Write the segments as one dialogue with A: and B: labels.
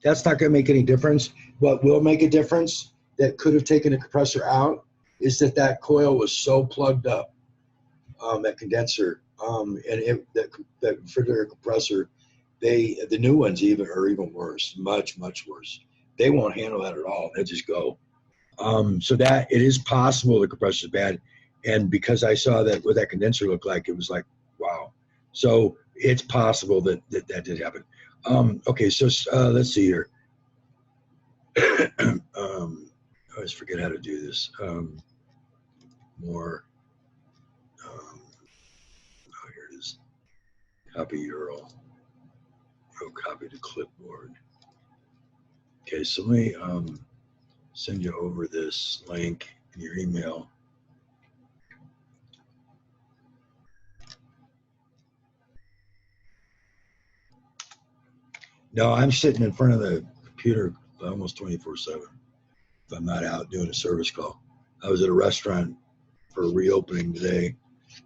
A: that's not going to make any difference. What will make a difference that could have taken the compressor out is that coil was so plugged up, that condenser, and that refrigerator compressor, the new ones are even worse, much worse. They won't handle that at all. They just go. So that it is possible the compressor is bad, and because I saw that what that condenser looked like, it was like, wow. So it's possible that did happen. Okay, so let's see here. I always forget how to do this. More. Oh, here it is. Copy URL. Oh, copy to clipboard. Okay, so let me send you over this link in your email. No, I'm sitting in front of the computer almost 24/7 if I'm not out doing a service call. I was at a restaurant for a reopening today,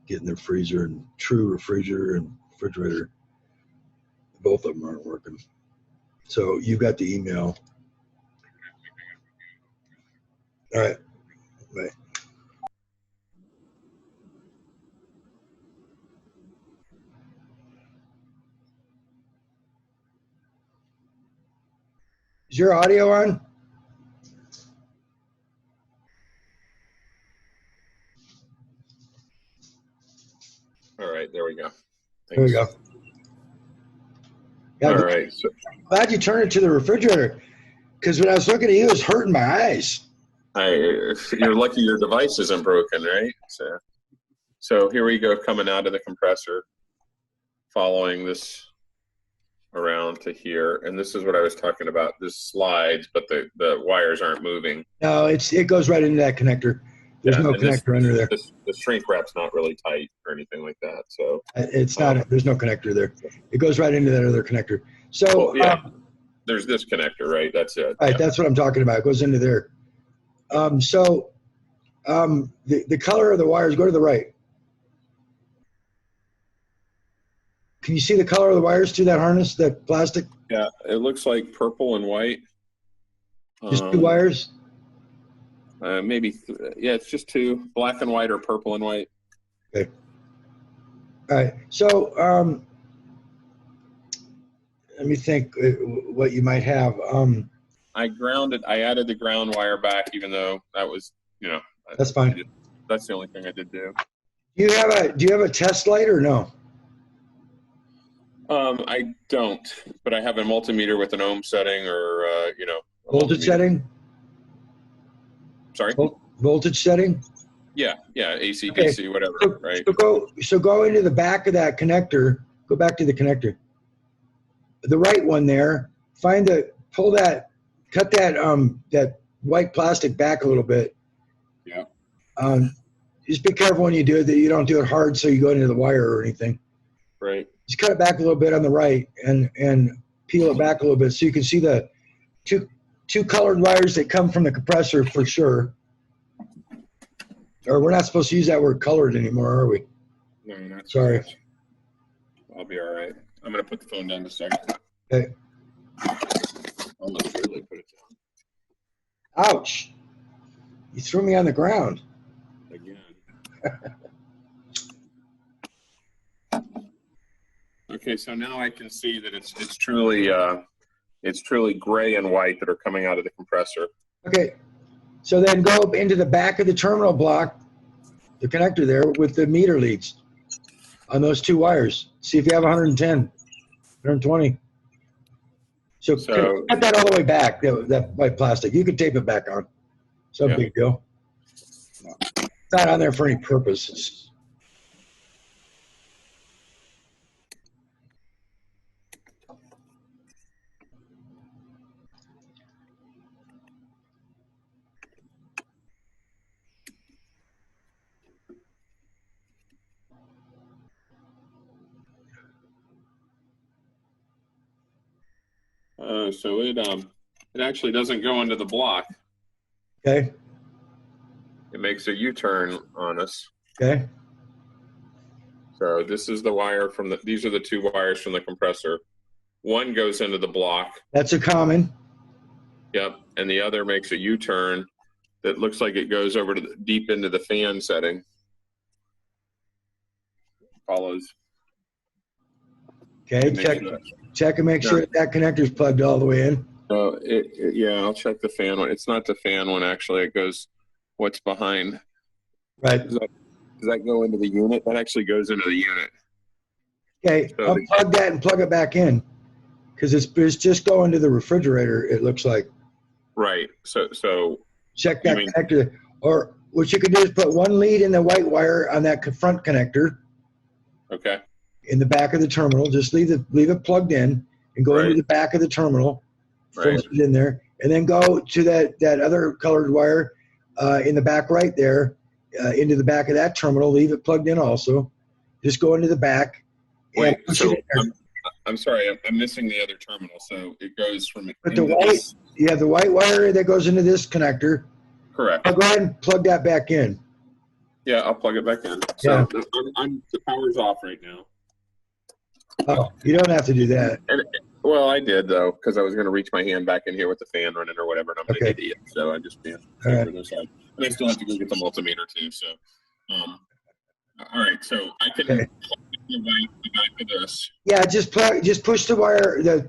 A: getting their freezer and true refrigerator and refrigerator. Both of them aren't working. So you got the email. All right. Bye. Is your audio on?
B: All right, there we go. Thanks.
A: There we go. Yeah,
B: all right. So,
A: glad you turned it to the refrigerator, because when I was looking at you, it was hurting my eyes.
B: you're lucky your device isn't broken, right? So here we go, coming out of the compressor, following this around to here, and this is what I was talking about. This slides, but the wires aren't moving.
A: No, it goes right into that connector. There's no connector under there.
B: The shrink wrap's not really tight or anything like that. So
A: it's not. There's no connector there. It goes right into that other connector. So
B: there's this connector, right? That's it.
A: Right, that's what I'm talking about. It goes into there. The color of the wires, go to the right. Can you see the color of the wires to that harness, that plastic?
B: Yeah, it looks like purple and white.
A: Just two wires?
B: It's just two, black and white or purple and white.
A: Okay. All right. So let me think what you might have.
B: I added the ground wire back, even though that was,
A: that's fine.
B: That's the only thing I did do.
A: Do you have a test light or no?
B: I don't, but I have a multimeter with an ohm setting or,
A: voltage setting?
B: Sorry?
A: Voltage setting?
B: Yeah, AC, okay. DC, whatever, right?
A: So go into the back of that connector, go back to the connector. The right one there, cut that white plastic back a little bit.
B: Yeah.
A: Just be careful when you do it that you don't do it hard so you go into the wire or anything.
B: Right.
A: Just cut it back a little bit on the right and peel it back a little bit so you can see the two colored wires that come from the compressor for sure. Or we're not supposed to use that word colored anymore, are we?
B: No, not
A: sorry.
B: I'll be all right. I'm going to put the phone down a second.
A: Okay.
B: Almost really put it down.
A: Ouch. You threw me on the ground.
B: Again. Okay, so now I can see that it's truly gray and white that are coming out of the compressor.
A: Okay. So then go into the back of the terminal block, the connector there with the meter leads on those two wires. See if you have 110, 120. So cut that all the way back, that white plastic. You can tape it back on. It's no big deal. It's not on there for any purpose.
B: So it actually doesn't go into the block.
A: Okay.
B: It makes a U-turn on us.
A: Okay.
B: So this is the wire these are the two wires from the compressor. one goes into the block.
A: That's a common.
B: Yep. And the other makes a U-turn that looks like it goes over to deep into the fan setting. Follows.
A: Okay, check and make sure that connector's plugged all the way in.
B: Yeah, I'll check the fan one. It's not the fan one, actually. It goes what's behind.
A: Right.
B: Does that go into the unit? That actually goes into the unit.
A: Okay,
B: So
A: unplug that and plug it back in, because it's just going to the refrigerator, it looks like.
B: Right. So
A: check that connector. Or what you can do is put one lead in the white wire on that front connector.
B: Okay.
A: In the back of the terminal. Just leave it plugged in and go into the back of the terminal. Force it in there. And then go to that other colored wire in the back right there, into the back of that terminal. Leave it plugged in also. Just go into the back.
B: Wait, so I'm sorry, I'm missing the other terminal. So it goes from
A: you have the white wire that goes into this connector.
B: Correct.
A: I'll go ahead and plug that back in.
B: Yeah, I'll plug it back in. So the power's off right now.
A: Oh, you don't have to do that.
B: Well, I did, though, because I was going to reach my hand back in here with the fan running or whatever, and I'm an idiot. So I just can't figure this out. And I still have to go get the multimeter, too. So, all right. So I can plug the back of this.
A: Yeah, just push the wire, the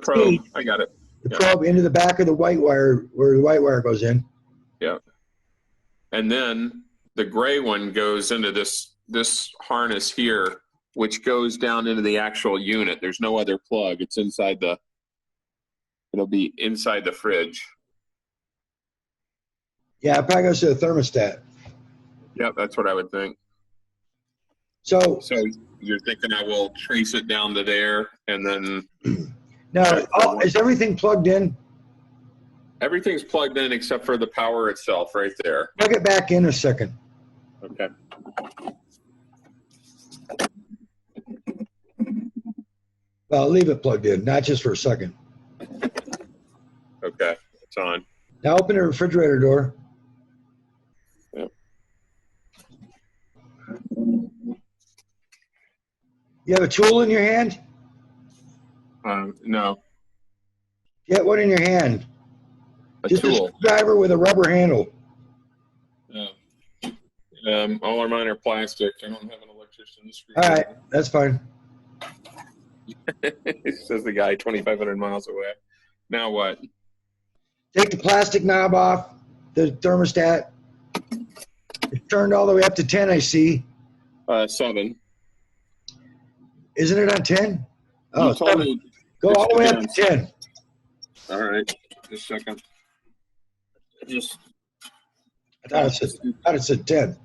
B: probe.
A: speed,
B: I got it.
A: The probe into the back of the white wire, where the white wire goes in.
B: Yeah. And then the gray one goes into this harness here, which goes down into the actual unit. There's no other plug. It's it'll be inside the fridge.
A: Yeah, it probably goes to the thermostat.
B: Yep, that's what I would think.
A: So
B: you're thinking I will trace it down to there and then...
A: Now, is everything plugged in?
B: Everything's plugged in except for the power itself right there.
A: Plug it back in a second.
B: Okay.
A: Well, leave it plugged in, not just for a second.
B: Okay, it's on.
A: Now open the refrigerator door.
B: Yep.
A: You have a tool in your hand?
B: No.
A: Get one in your hand. Just
B: tool.
A: A screwdriver with a rubber handle.
B: All of mine are plastic. I don't have an electrician.
A: All right, that's fine.
B: Says the guy 2,500 miles away. Now what?
A: Take the plastic knob off the thermostat. It's turned all the way up to 10, I see.
B: 7.
A: Isn't it on 10? Oh, 7. Go all the way up to 10.
B: All right. Just a second.
A: I thought it said 10.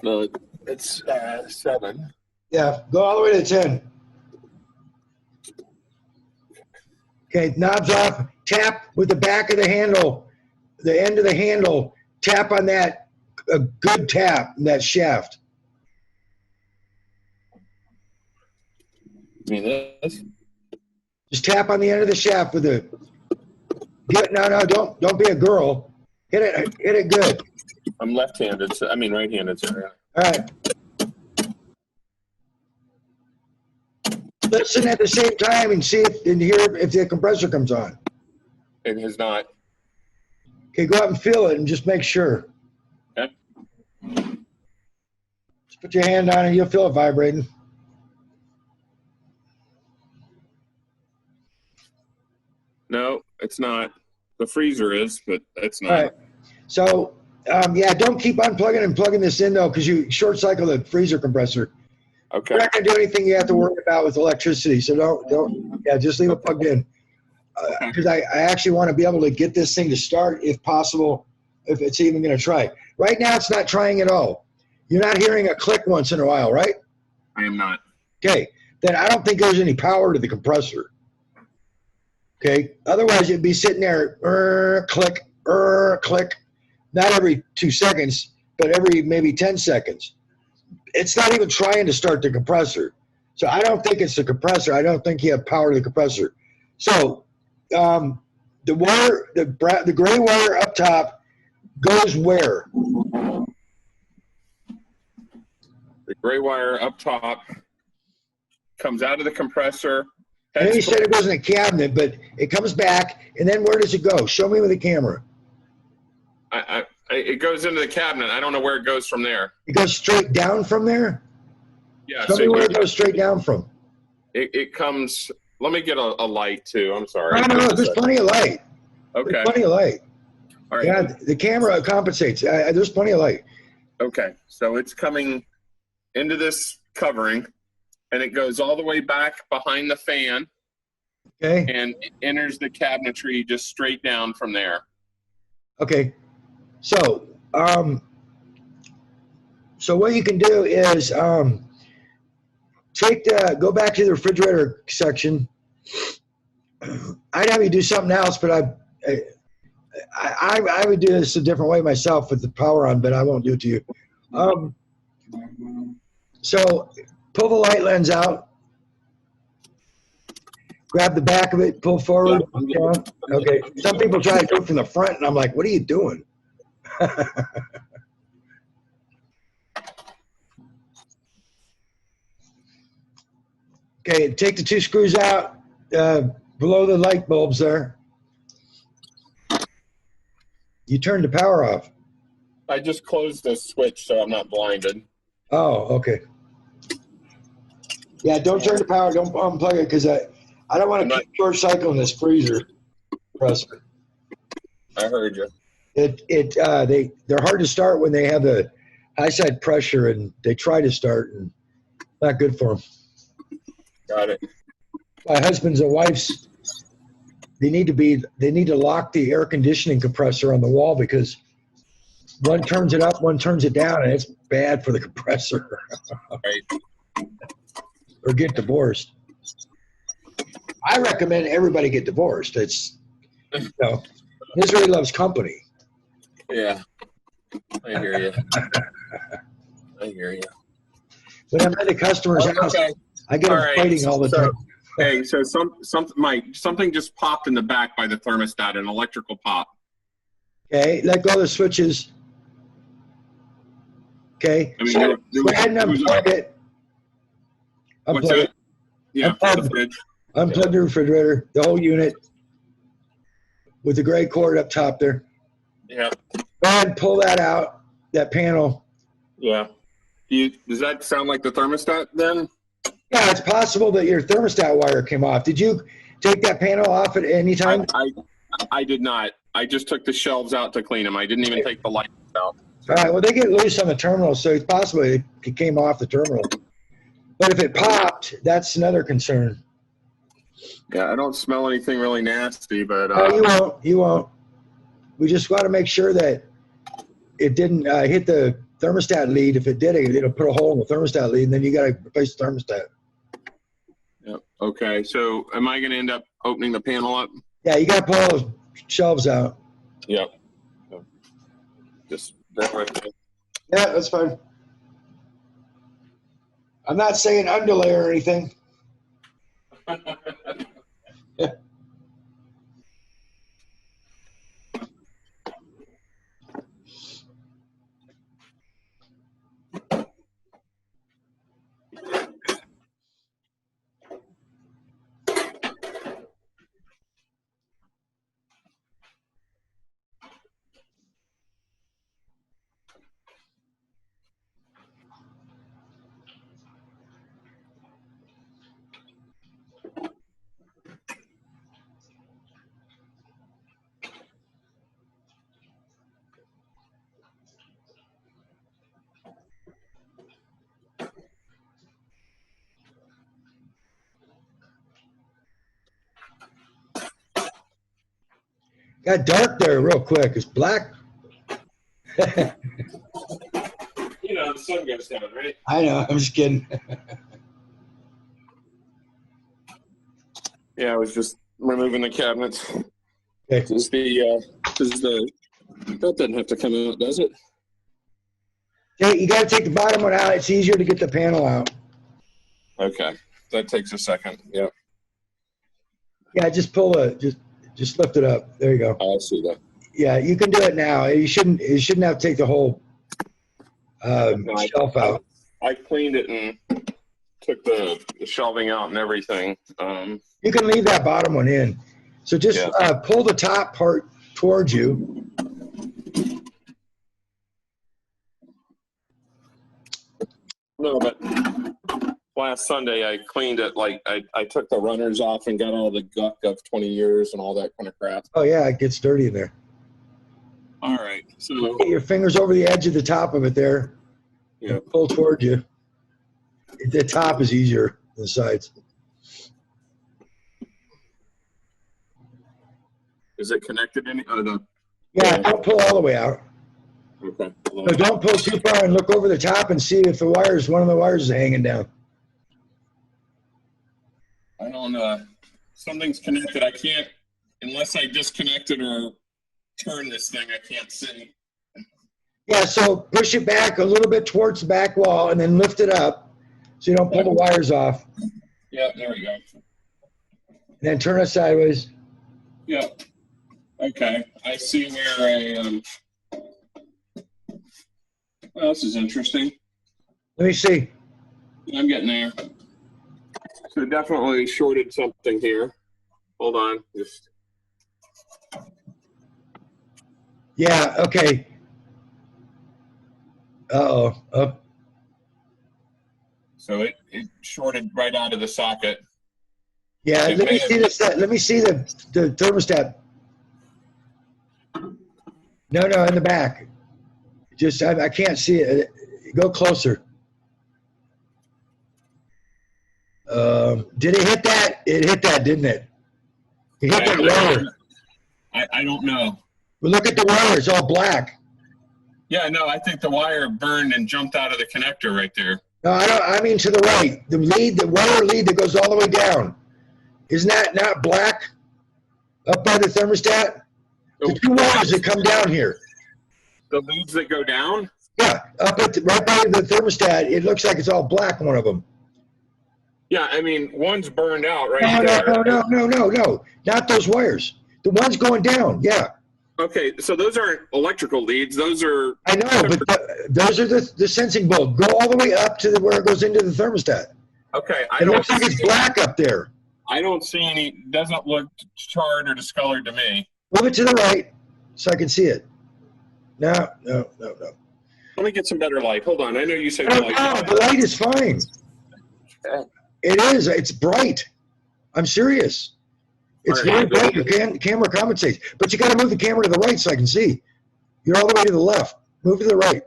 B: No, it's 7.
A: Yeah, go all the way to 10. Okay, knobs off. Tap with the back of the handle, the end of the handle. Tap on that, a good tap, that shaft.
B: You mean this?
A: Just tap on the end of the shaft with the. No, don't be a girl. Hit it good.
B: I'm left-handed. So, I mean right-handed. So.
A: All right. Listen at the same time and hear if the compressor comes on.
B: It has not.
A: Okay, go out and feel it and just make sure.
B: Okay.
A: Just put your hand on it, you'll feel it vibrating.
B: No, it's not. The freezer is, but it's not.
A: All right. So, don't keep unplugging and plugging this in, though, because you short cycle the freezer compressor.
B: Okay.
A: You're not going to do anything you have to worry about with electricity, so just leave it plugged in. Because I actually want to be able to get this thing to start, if possible, if it's even going to try. Right now, it's not trying at all. You're not hearing a click once in a while, right?
B: I am not.
A: Okay. Then I don't think there's any power to the compressor. Okay. Otherwise, it'd be sitting there, click, click. Not every 2 seconds, but every maybe 10 seconds. It's not even trying to start the compressor. So I don't think it's the compressor. I don't think you have power to the compressor. So the wire, the gray wire up top goes where?
B: The gray wire up top comes out of the compressor.
A: I know you said it goes in a cabinet, but it comes back, and then where does it go? Show me with the camera.
B: It goes into the cabinet. I don't know where it goes from there.
A: It goes straight down from there?
B: Yeah.
A: Show me where it goes straight down from.
B: It comes, let me get a light too. I'm sorry.
A: No, there's plenty of light.
B: Okay.
A: There's plenty of light.
B: All right.
A: Yeah, the camera compensates. There's plenty of light.
B: Okay. So it's coming into this covering, and it goes all the way back behind the fan.
A: Okay.
B: And it enters the cabinetry just straight down from there.
A: Okay. So, so what you can do is go back to the refrigerator section. I'd have you do something else, but I would do this a different way myself with the power on, but I won't do it to you. So pull the light lens out. Grab the back of it, pull forward. Yeah. Okay. Some people try to do it from the front, and I'm like, what are you doing? Okay, take the 2 screws out below the light bulbs there. You turned the power off.
B: I just closed the switch so I'm not blinded.
A: Oh, okay. Yeah, don't turn the power. Don't unplug it because I don't want to keep short cycling this freezer compressor.
B: I heard you.
A: They're hard to start when they have the high side pressure, and they try to start, and not good for them.
B: Got it.
A: My husband's and wife's, they need to lock the air conditioning compressor on the wall because one turns it up, one turns it down, and it's bad for the compressor.
B: Right.
A: Or get divorced. I recommend everybody get divorced. It's, misery loves company.
B: Yeah, I hear you. I hear you.
A: When I'm at the customer's house, I get them fighting all the time.
B: Hey, so something just popped in the back by the thermostat, an electrical pop.
A: Okay, let go of the switches. Okay,
B: I mean,
A: so go ahead and unplug it. Unplug it.
B: Yeah,
A: unplug
B: the fridge.
A: Unplug the refrigerator, the whole unit, with the gray cord up top there.
B: Yeah.
A: Go ahead and pull that out, that panel.
B: Yeah. Does that sound like the thermostat then?
A: Yeah, it's possible that your thermostat wire came off. Did you take that panel off at any time?
B: I did not. I just took the shelves out to clean them. I didn't even take the lights out.
A: All right, well, they get loose on the terminal, so it's possible it came off the terminal. But if it popped, that's another concern.
B: Yeah, I don't smell anything really nasty, but...
A: You won't. We just got to make sure that it didn't hit the thermostat lead. If it did, it'll put a hole in the thermostat lead, and then you got to replace the thermostat.
B: Yep. Okay, so am I going to end up opening the panel up?
A: Yeah, you got to pull all those shelves out.
B: Yep. Just that right there.
A: Yeah, that's fine. I'm not saying underlay or anything. Got dark there real quick. It's black.
B: The sun goes down, right?
A: I know. I'm just kidding.
B: Yeah, I was just removing the cabinets.
A: Okay.
B: That doesn't have to come out, does it?
A: Hey, you got to take the bottom one out. It's easier to get the panel out.
B: Okay, that takes a second. Yep.
A: Yeah, just pull just lift it up. There you go.
B: I see that.
A: Yeah, you can do it now. You shouldn't have to take the whole shelf out.
B: I cleaned it and took the shelving out and everything.
A: You can leave that bottom one in. So just pull the top part towards you.
B: No, but last Sunday I cleaned it. Like I took the runners off and got all the guck of 20 years and all that kind of crap.
A: Oh yeah, it gets dirty in there.
B: All right, so
A: get your fingers over the edge of the top of it there.
B: Yeah.
A: Pull towards you. The top is easier than the sides.
B: Is it connected any?
A: Yeah, don't pull all the way out.
B: Okay.
A: No, don't pull too far and look over the top and see if one of the wires is hanging down.
B: I don't. Something's connected. I can't unless I disconnect it or turn this thing. I can't see.
A: Yeah, so push it back a little bit towards the back wall and then lift it up so you don't pull the wires off.
B: Yeah, there we go.
A: And then turn it sideways.
B: Yeah. Okay. I see where well, this is interesting.
A: Let me see.
B: I'm getting there. So definitely shorted something here. Hold on. Just.
A: Yeah, okay. Uh-oh. So
B: it shorted right out of the socket.
A: Yeah, let me see this. Let me see the thermostat. No, in the back. Just I can't see it. Go closer. Did it hit that? It hit that, didn't it? It hit that wire.
B: I don't know.
A: But look at the wire. It's all black.
B: Yeah, no, I think the wire burned and jumped out of the connector right there.
A: No, I mean to the right. The wire lead that goes all the way down. Isn't that not black up by the thermostat? The two wires that come down here.
B: The leads that go down?
A: Yeah, up at right by the thermostat. It looks like it's all black, one of them.
B: Yeah, I mean, one's burned out right there.
A: No. Not those wires. The ones going down, yeah.
B: Okay, so those aren't electrical leads. Those are...
A: I know, but those are the sensing bulb. Go all the way up to where it goes into the thermostat.
B: Okay.
A: It looks like it's black up there.
B: I don't see any... Doesn't look charred or discolored to me.
A: Move it to the right so I can see it. No.
B: Let me get some better light. Hold on. I know you said
A: No, the light is fine.
B: Okay.
A: It is. It's bright. I'm serious. It's very bright. Your camera compensates. But you got to move the camera to the right so I can see. You're all the way to the left. Move to the right.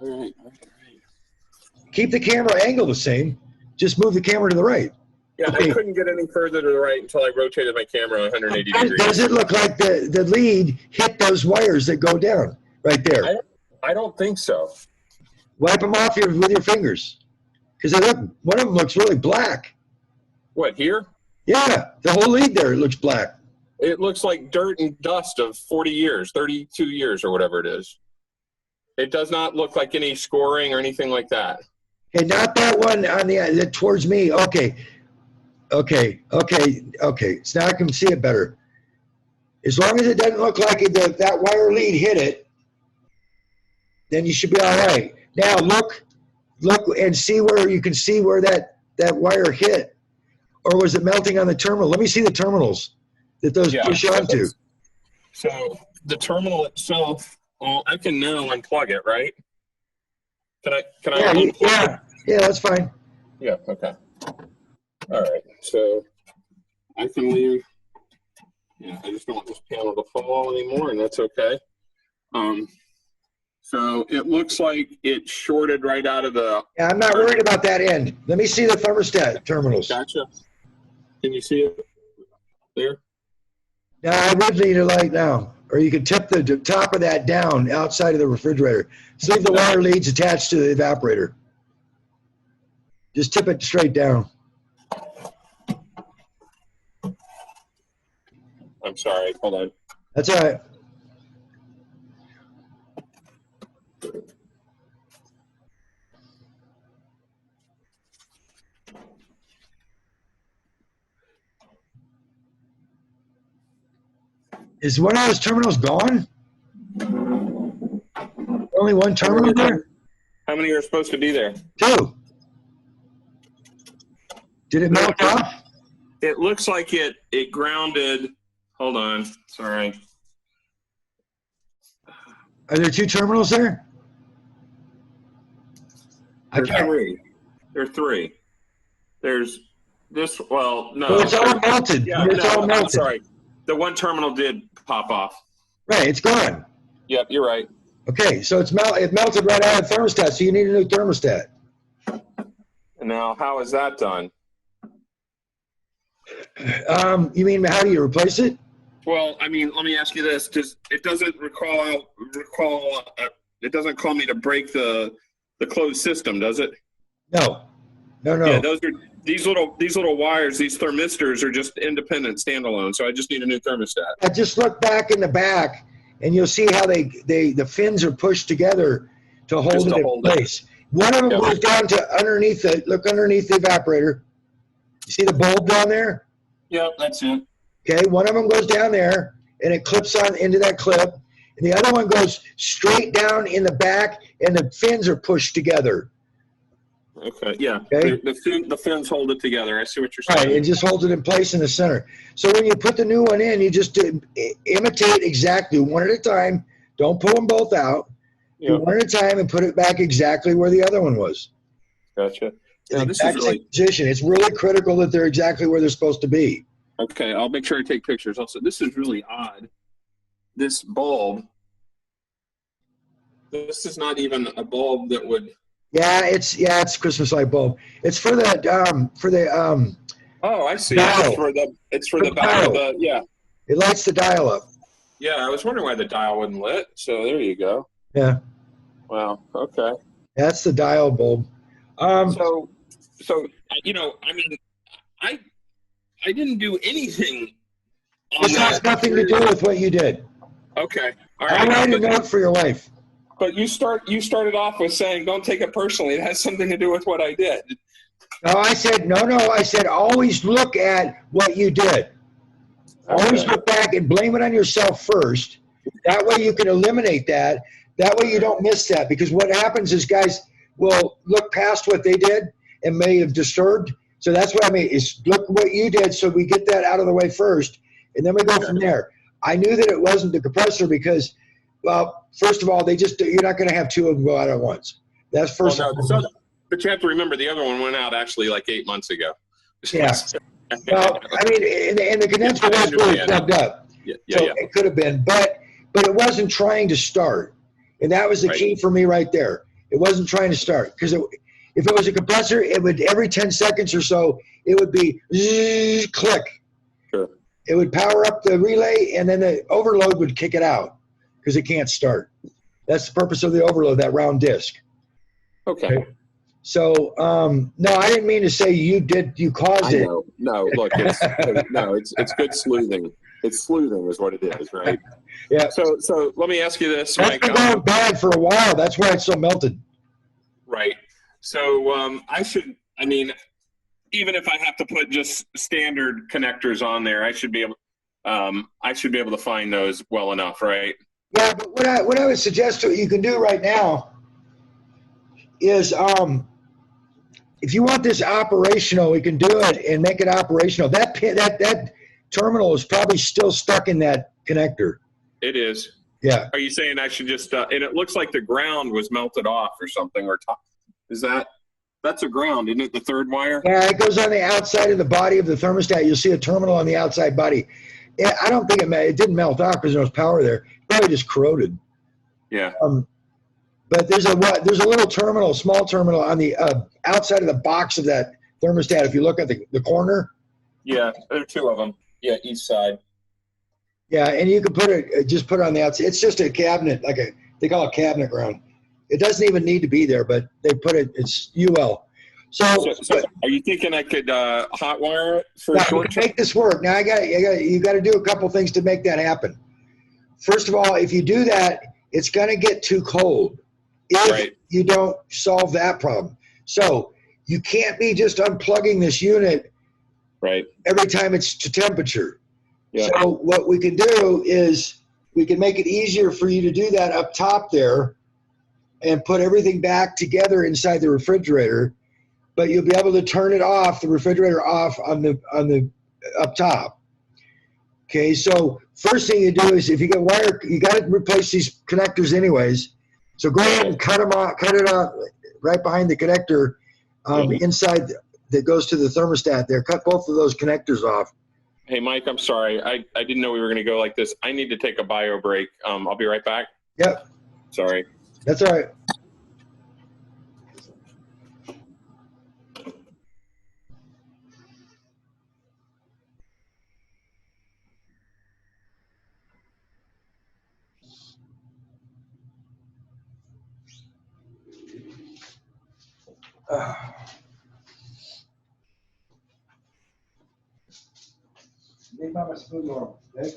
B: All right.
A: Keep the camera angle the same. Just move the camera to the right.
B: Yeah, okay. I couldn't get any further to the right until I rotated my camera 180 degrees.
A: Does it look like the lead hit those wires that go down right there?
B: I don't think so.
A: Wipe them off with your fingers. Because one of them looks really black.
B: What, here?
A: Yeah, the whole lead there looks black.
B: It looks like dirt and dust of 40 years, 32 years or whatever it is. It does not look like any scoring or anything like that.
A: Okay, not that one on the towards me. Okay. So now I can see it better. As long as it doesn't look like that wire lead hit it, then you should be all right. Now look and see where you can see where that wire hit. Or was it melting on the terminal? Let me see the terminals that those push onto.
B: So the terminal itself, well, I can now unplug it, right? Can I unplug it?
A: Yeah, that's fine.
B: Yeah, okay. All right, so I can leave. Yeah, I just don't want this panel to fall anymore, and that's okay. So it looks like it shorted right out of the...
A: Yeah, I'm not worried about that end. Let me see the thermostat terminals.
B: Gotcha. Can you see it there?
A: Yeah, I would need a light now. Or you can tip the top of that down outside of the refrigerator. See if the wire leads attached to the evaporator. Just tip it straight down.
B: I'm sorry. Hold on.
A: That's all right. Is one of those terminals gone? Only one terminal there?
B: How many are supposed to be there?
A: 2. Did it melt off?
B: It looks like it grounded. Hold on. Sorry.
A: Are there 2 terminals there?
B: There's 3. There are 3. There's this. Well, no.
A: Well, it's all melted.
B: Yeah,
A: It's all melted.
B: I'm sorry. The one terminal did pop off.
A: Right, it's gone.
B: Yep, you're right.
A: Okay, so it melted right out of the thermostat, so you need a new thermostat.
B: And now, how is that done?
A: You mean how do you replace it?
B: Well, I mean, let me ask you this: it doesn't it doesn't call me to break the closed system, does it?
A: No.
B: Yeah, these little wires, these thermistors are just independent, standalone. So I just need a new thermostat.
A: I just look back in the back, and you'll see how the fins are pushed together to hold it in place. One of them goes down to underneath the evaporator. You see the bulb down there?
B: Yeah, that's it.
A: Okay, one of them goes down there, and it clips on into that clip. And the other one goes straight down in the back, and the fins are pushed together.
B: Okay, yeah.
A: Okay.
B: The fins hold it together. I see what you're saying.
A: Right, it just holds it in place in the center. So when you put the new one in, you just imitate exactly one at a time. Don't pull them both out. Do one at a time and put it back exactly where the other one was.
B: Gotcha.
A: In the exact same position. It's really critical that they're exactly where they're supposed to be.
B: Okay, I'll make sure I take pictures. Also, this is really odd. This bulb. This is not even a bulb that would.
A: Yeah, it's a Christmas light bulb. It's for the
B: Oh, I see.
A: Dial.
B: It's for the dial. Yeah.
A: It lights the dial up.
B: Yeah, I was wondering why the dial wasn't lit. So there you go.
A: Yeah.
B: Wow. Okay.
A: That's the dial bulb.
B: So you know, I mean, I didn't do anything.
A: This has nothing to do with what you did.
B: Okay. All right.
A: I'll write a note for your wife.
B: But you started off with saying, "Don't take it personally. It has something to do with what I did."
A: No, I said no. I said always look at what you did. Always look back and blame it on yourself first. That way you can eliminate that. That way you don't miss that. Because what happens is guys will look past what they did and may have disturbed. So that's what I mean is look what you did so we get that out of the way first. And then we go from there. I knew that it wasn't the compressor because, well, first of all, you're not going to have 2 of them go out at once. That's first.
B: Well, no, but you have to remember the other one went out actually like 8 months ago.
A: Yeah. Well, I mean, and the condenser was really plugged up.
B: Yeah.
A: It could have been, but it wasn't trying to start. And that was the key for me right there. It wasn't trying to start because if it was a compressor, it would every 10 seconds or so, it would be zzz, click.
B: Sure.
A: It would power up the relay, and then the overload would kick it out because it can't start. That's the purpose of the overload, that round disc.
B: Okay.
A: So, no, I didn't mean to say you caused it.
B: No, look, it's good sleuthing. It's sleuthing is what it is, right?
A: Yeah.
B: So let me ask you this,
A: That's
B: Mike.
A: been going bad for a while. That's why it's so melted.
B: Right. So even if I have to put just standard connectors on there, I should be able to find those well enough, right?
A: Yeah, but what I would suggest you can do right now is if you want this operational, we can do it and make it operational. That terminal is probably still stuck in that connector.
B: It is.
A: Yeah.
B: Are you saying I should just and it looks like the ground was melted off or something or top? That's a ground, isn't it? The third wire?
A: Yeah, it goes on the outside of the body of the thermostat. You'll see a terminal on the outside body. Yeah, I don't think it didn't melt off because there was power there. It probably just corroded.
B: Yeah.
A: But there's a little terminal, small terminal on the outside of the box of that thermostat. If you look at the corner.
B: Yeah, there are 2 of them. Yeah, east side.
A: Yeah, and you can put it on the outside. It's just a cabinet, they call it cabinet ground. It doesn't even need to be there, but they put it. It's UL. So
B: are you thinking I could hot wire it for
A: to make this work? Now you got to do a couple things to make that happen. First of all, if you do that, it's going to get too cold if you don't solve that problem. So you can't be just unplugging this unit every time it's to temperature. Yeah. So what we can do is we can make it easier for you to do that up top there and put everything back together inside the refrigerator. but you'll be able to turn it off, the refrigerator off on the up top. Okay, so first thing you do is if you get wire, you got to replace these connectors anyways. So go ahead and cut them off, cut it off right behind the connector inside that goes to the thermostat there. Cut both of those connectors off.
B: Hey, Mike, I'm sorry. I didn't know we were going to go like this. I need to take a bio break. I'll be right back.
A: Yep.
B: Sorry.
A: That's all right. Leave my spoon on, okay?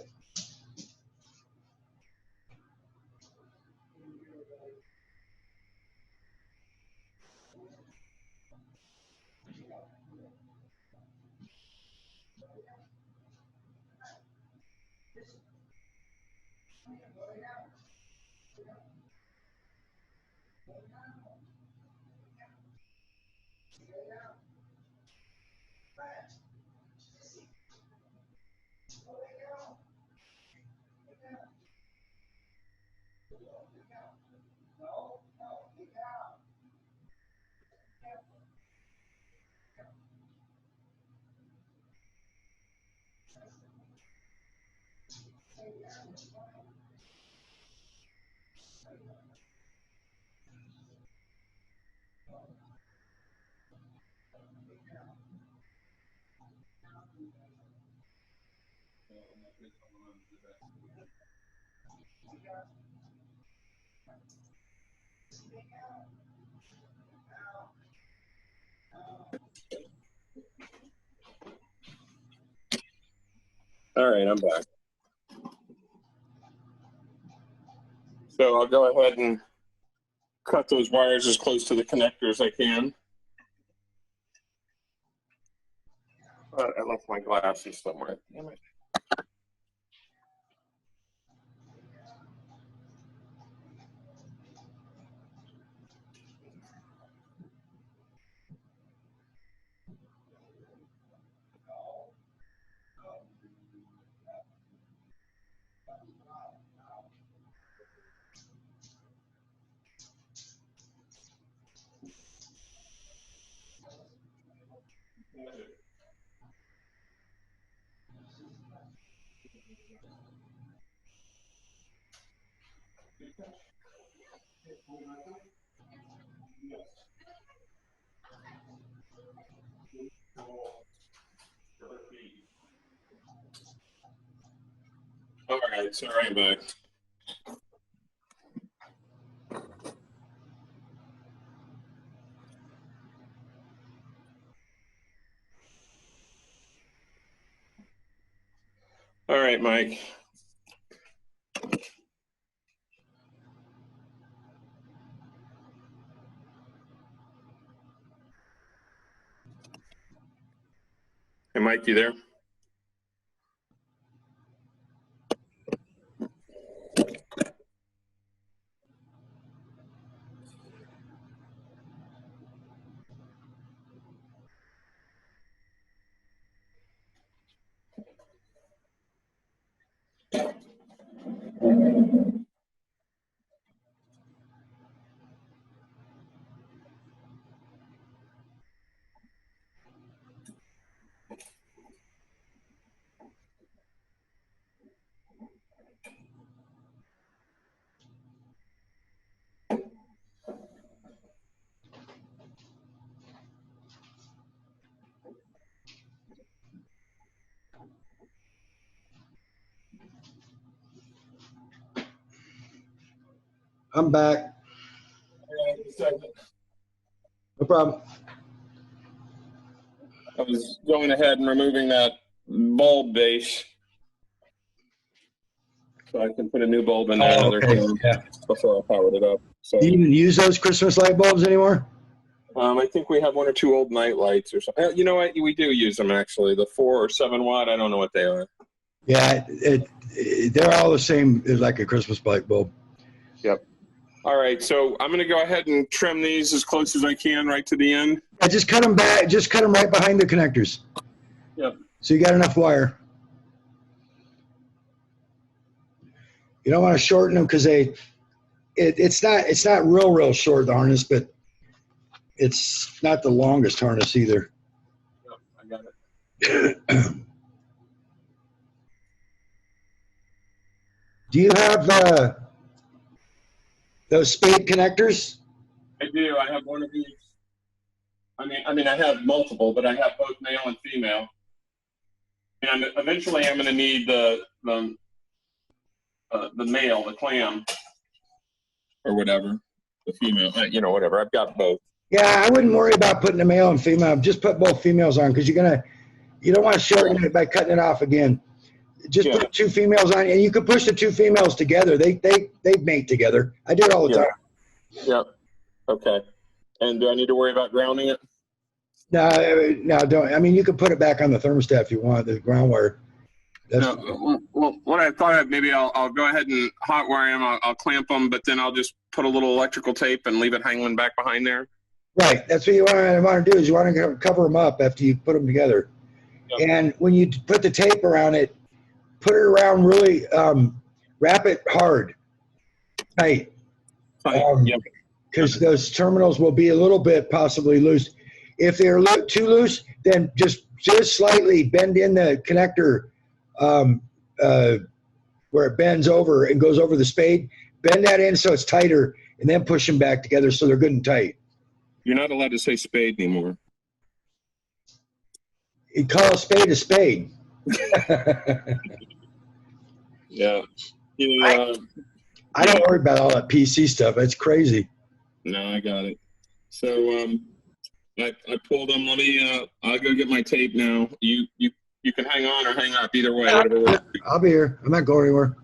B: All right, I'm back. So I'll go ahead and cut those wires as close to the connector as I can. I left my glasses somewhere. Damn it. All right, sorry, I'm back. All right, Mike. Hey, Mike, you there?
A: I'm back. No problem.
B: I was going ahead and removing that bulb base so I can put a new bulb in there before I powered it up. So,
A: Do you even use those Christmas light bulbs anymore?
B: I think we have 1 or 2 old night lights or something. You know what? We do use them, actually. The 4 or 7 watt, I don't know what they are.
A: Yeah, they're all the same as like a Christmas light bulb.
B: Yep. All right, so I'm going to go ahead and trim these as close as I can right to the end.
A: Yeah, just cut them back. Just cut them right behind the connectors.
B: Yep.
A: So you got enough wire. You don't want to shorten them because it's not real short, the harness, but it's not the longest harness either.
B: Yep, I got it.
A: Do you have those spade connectors?
B: I do. I have one of these. I mean, I have multiple, but I have both male and female. And eventually, I'm going to need the male, the clam, or whatever, the female. You know, whatever. I've got both.
A: Yeah, I wouldn't worry about putting a male and female. Just put both females on because you don't want to shorten it by cutting it off again. Just put 2 females on, and you can push the 2 females together. They mate together. I do it all the time.
B: Yeah. Okay. And do I need to worry about grounding it?
A: No, don't. I mean, you can put it back on the thermostat if you want, the ground wire.
B: No, well, what I thought, maybe I'll go ahead and hot wire them. I'll clamp them, but then I'll just put a little electrical tape and leave it hanging back behind there.
A: Right. That's what you want to do is you want to cover them up after you put them together. Yep. And when you put the tape around it, put it around really, wrap it hard, tight. Because those terminals will be a little bit possibly loose. If they're too loose, then just slightly bend in the connector where it bends over and goes over the spade. Bend that in so it's tighter, and then push them back together so they're good and tight.
B: You're not allowed to say spade anymore.
A: You call a spade a spade.
B: Yeah. You know,
A: I don't worry about all that PC stuff. It's crazy.
B: No, I got it. So I pulled them. Let me. I'll go get my tape now. You can hang on or hang up. Either way, whatever works.
A: I'll be here. I'm not going anywhere.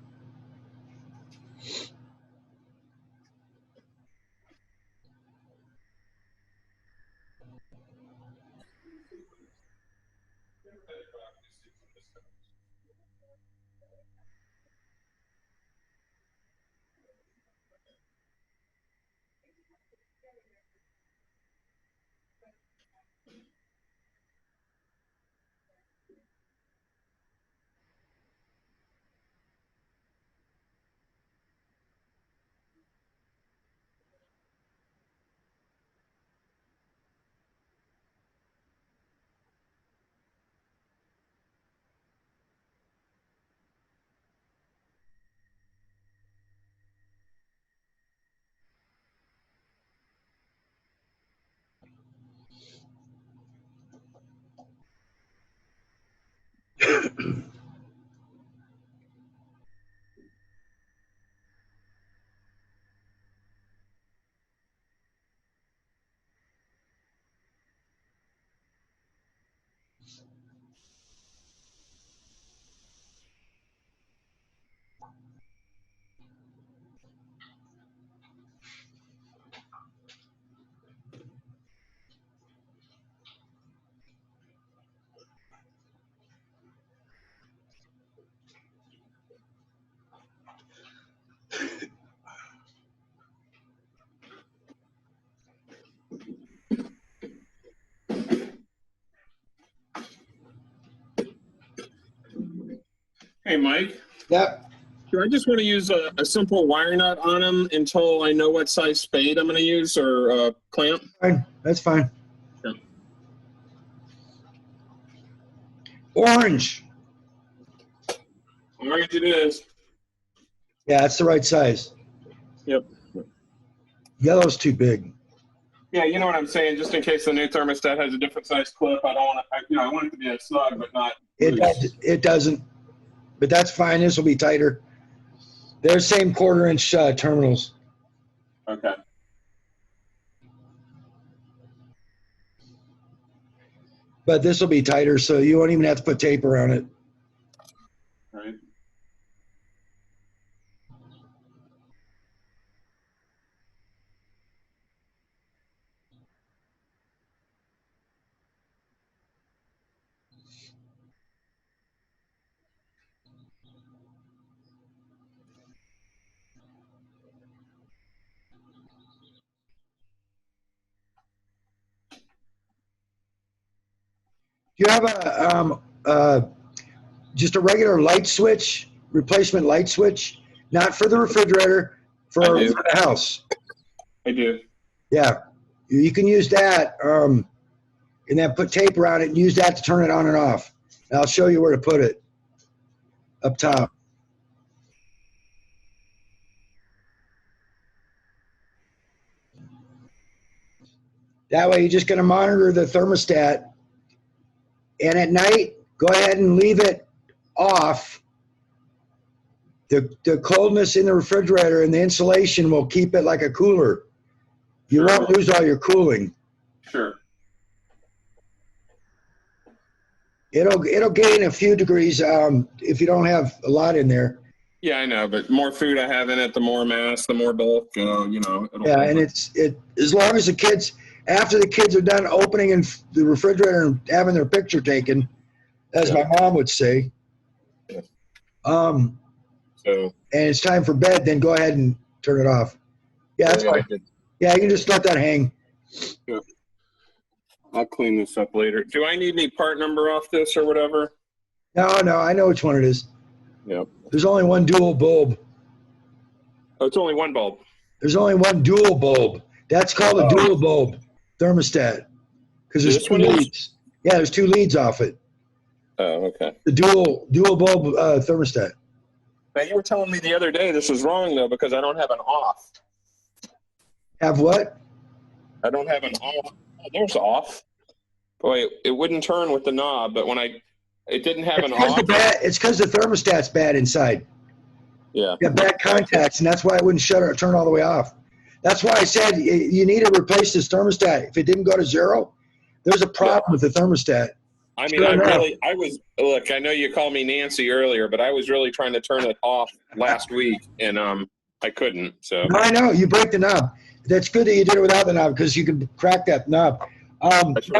B: Hey, Mike.
A: Yep.
B: Do I just want to use a simple wire nut on them until I know what size spade I'm going to use or clamp?
A: Fine. That's fine.
B: Yeah.
A: Orange.
B: Orange it is.
A: Yeah, that's the right size.
B: Yep.
A: Yellow's too big.
B: Yeah, you know what I'm saying. Just in case the new thermostat has a different size clip, I don't want to. I want it to be a snug, but not.
A: It doesn't. But that's fine. This will be tighter. They're same 1/4-inch terminals.
B: Okay.
A: But this will be tighter, so you won't even have to put tape around it.
B: All right.
A: Do you have just a regular light switch, replacement light switch? Not for the refrigerator, for the house.
B: I do.
A: Yeah, you can use that, and then put tape around it and use that to turn it on and off. And I'll show you where to put it up top. That way you're just going to monitor the thermostat, and at night, go ahead and leave it off. The coldness in the refrigerator and the insulation will keep it like a cooler. You won't lose all your cooling.
B: Sure.
A: It'll gain a few degrees if you don't have a lot in there.
B: Yeah, I know, but more food I have in it, the more mass, the more bulk. You know.
A: Yeah, and as long as the kids, after the kids are done opening in the refrigerator and having their picture taken, as my mom would say, and it's time for bed, then go ahead and turn it off. Yeah, that's fine. Yeah, you can just let that hang.
B: Yeah. I'll clean this up later. Do I need any part number off this or whatever?
A: No, I know which one it is.
B: Yeah.
A: There's only one dual bulb.
B: Oh, it's only one bulb.
A: There's only one dual bulb. That's called a dual bulb thermostat. Because there's two leads. Yeah, there's two leads off it.
B: Oh, okay.
A: The dual bulb thermostat.
B: Now, you were telling me the other day this was wrong, though, because I don't have an off.
A: Have what?
B: I don't have an off. Oh, there's off. Boy, it wouldn't turn with the knob, but when it didn't have an off.
A: It's because the thermostat's bad inside.
B: Yeah.
A: You got bad contacts, and that's why it wouldn't shut or turn all the way off. That's why I said you need to replace this thermostat. If it didn't go to zero, there's a problem with the thermostat.
B: I mean, look, I know you called me Nancy earlier, but I was really trying to turn it off last week, and I couldn't. So
A: no, I know, you break the knob. That's good that you did it without the knob because you can crack that knob. That's why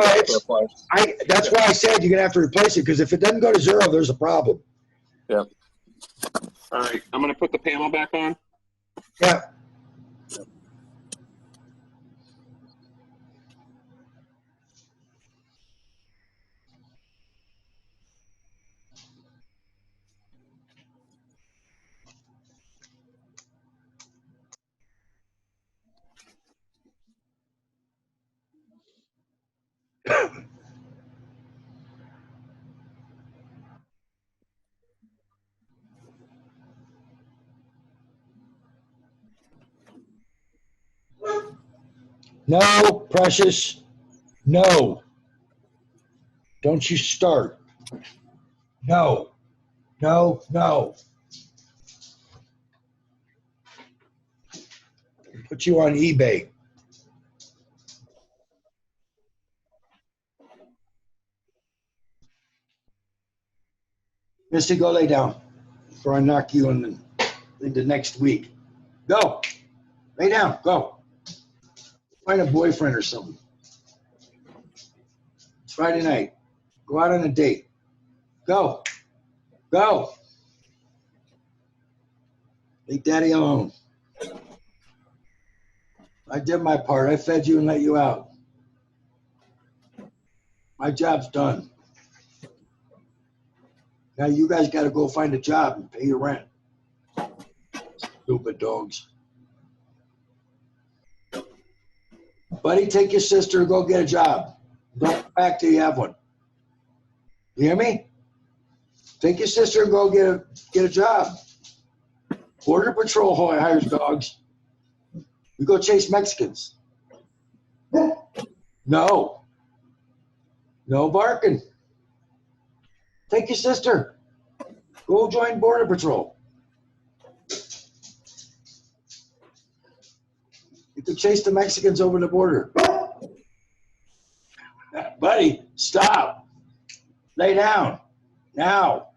A: I said you're going to have to replace it because if it doesn't go to zero, there's a problem.
B: Yeah. All right, I'm going to put the panel back on.
A: Yeah. No, precious. No. Don't you start. No. No. Put you on eBay. Misty, go lay down before I knock you into next week. Go. Lay down. Go. Find a boyfriend or something. It's Friday night. Go out on a date. Go. Leave daddy alone. I did my part. I fed you and let you out. My job's done. Now you guys got to go find a job and pay your rent. Stupid dogs. Buddy, take your sister, go get a job. Don't come back till you have one. You hear me? Take your sister and go get a job. Border Patrol hires dogs. You go chase Mexicans. No barking. Take your sister. Go join Border Patrol. You could chase the Mexicans over the border. Buddy, stop. Lay down. Now.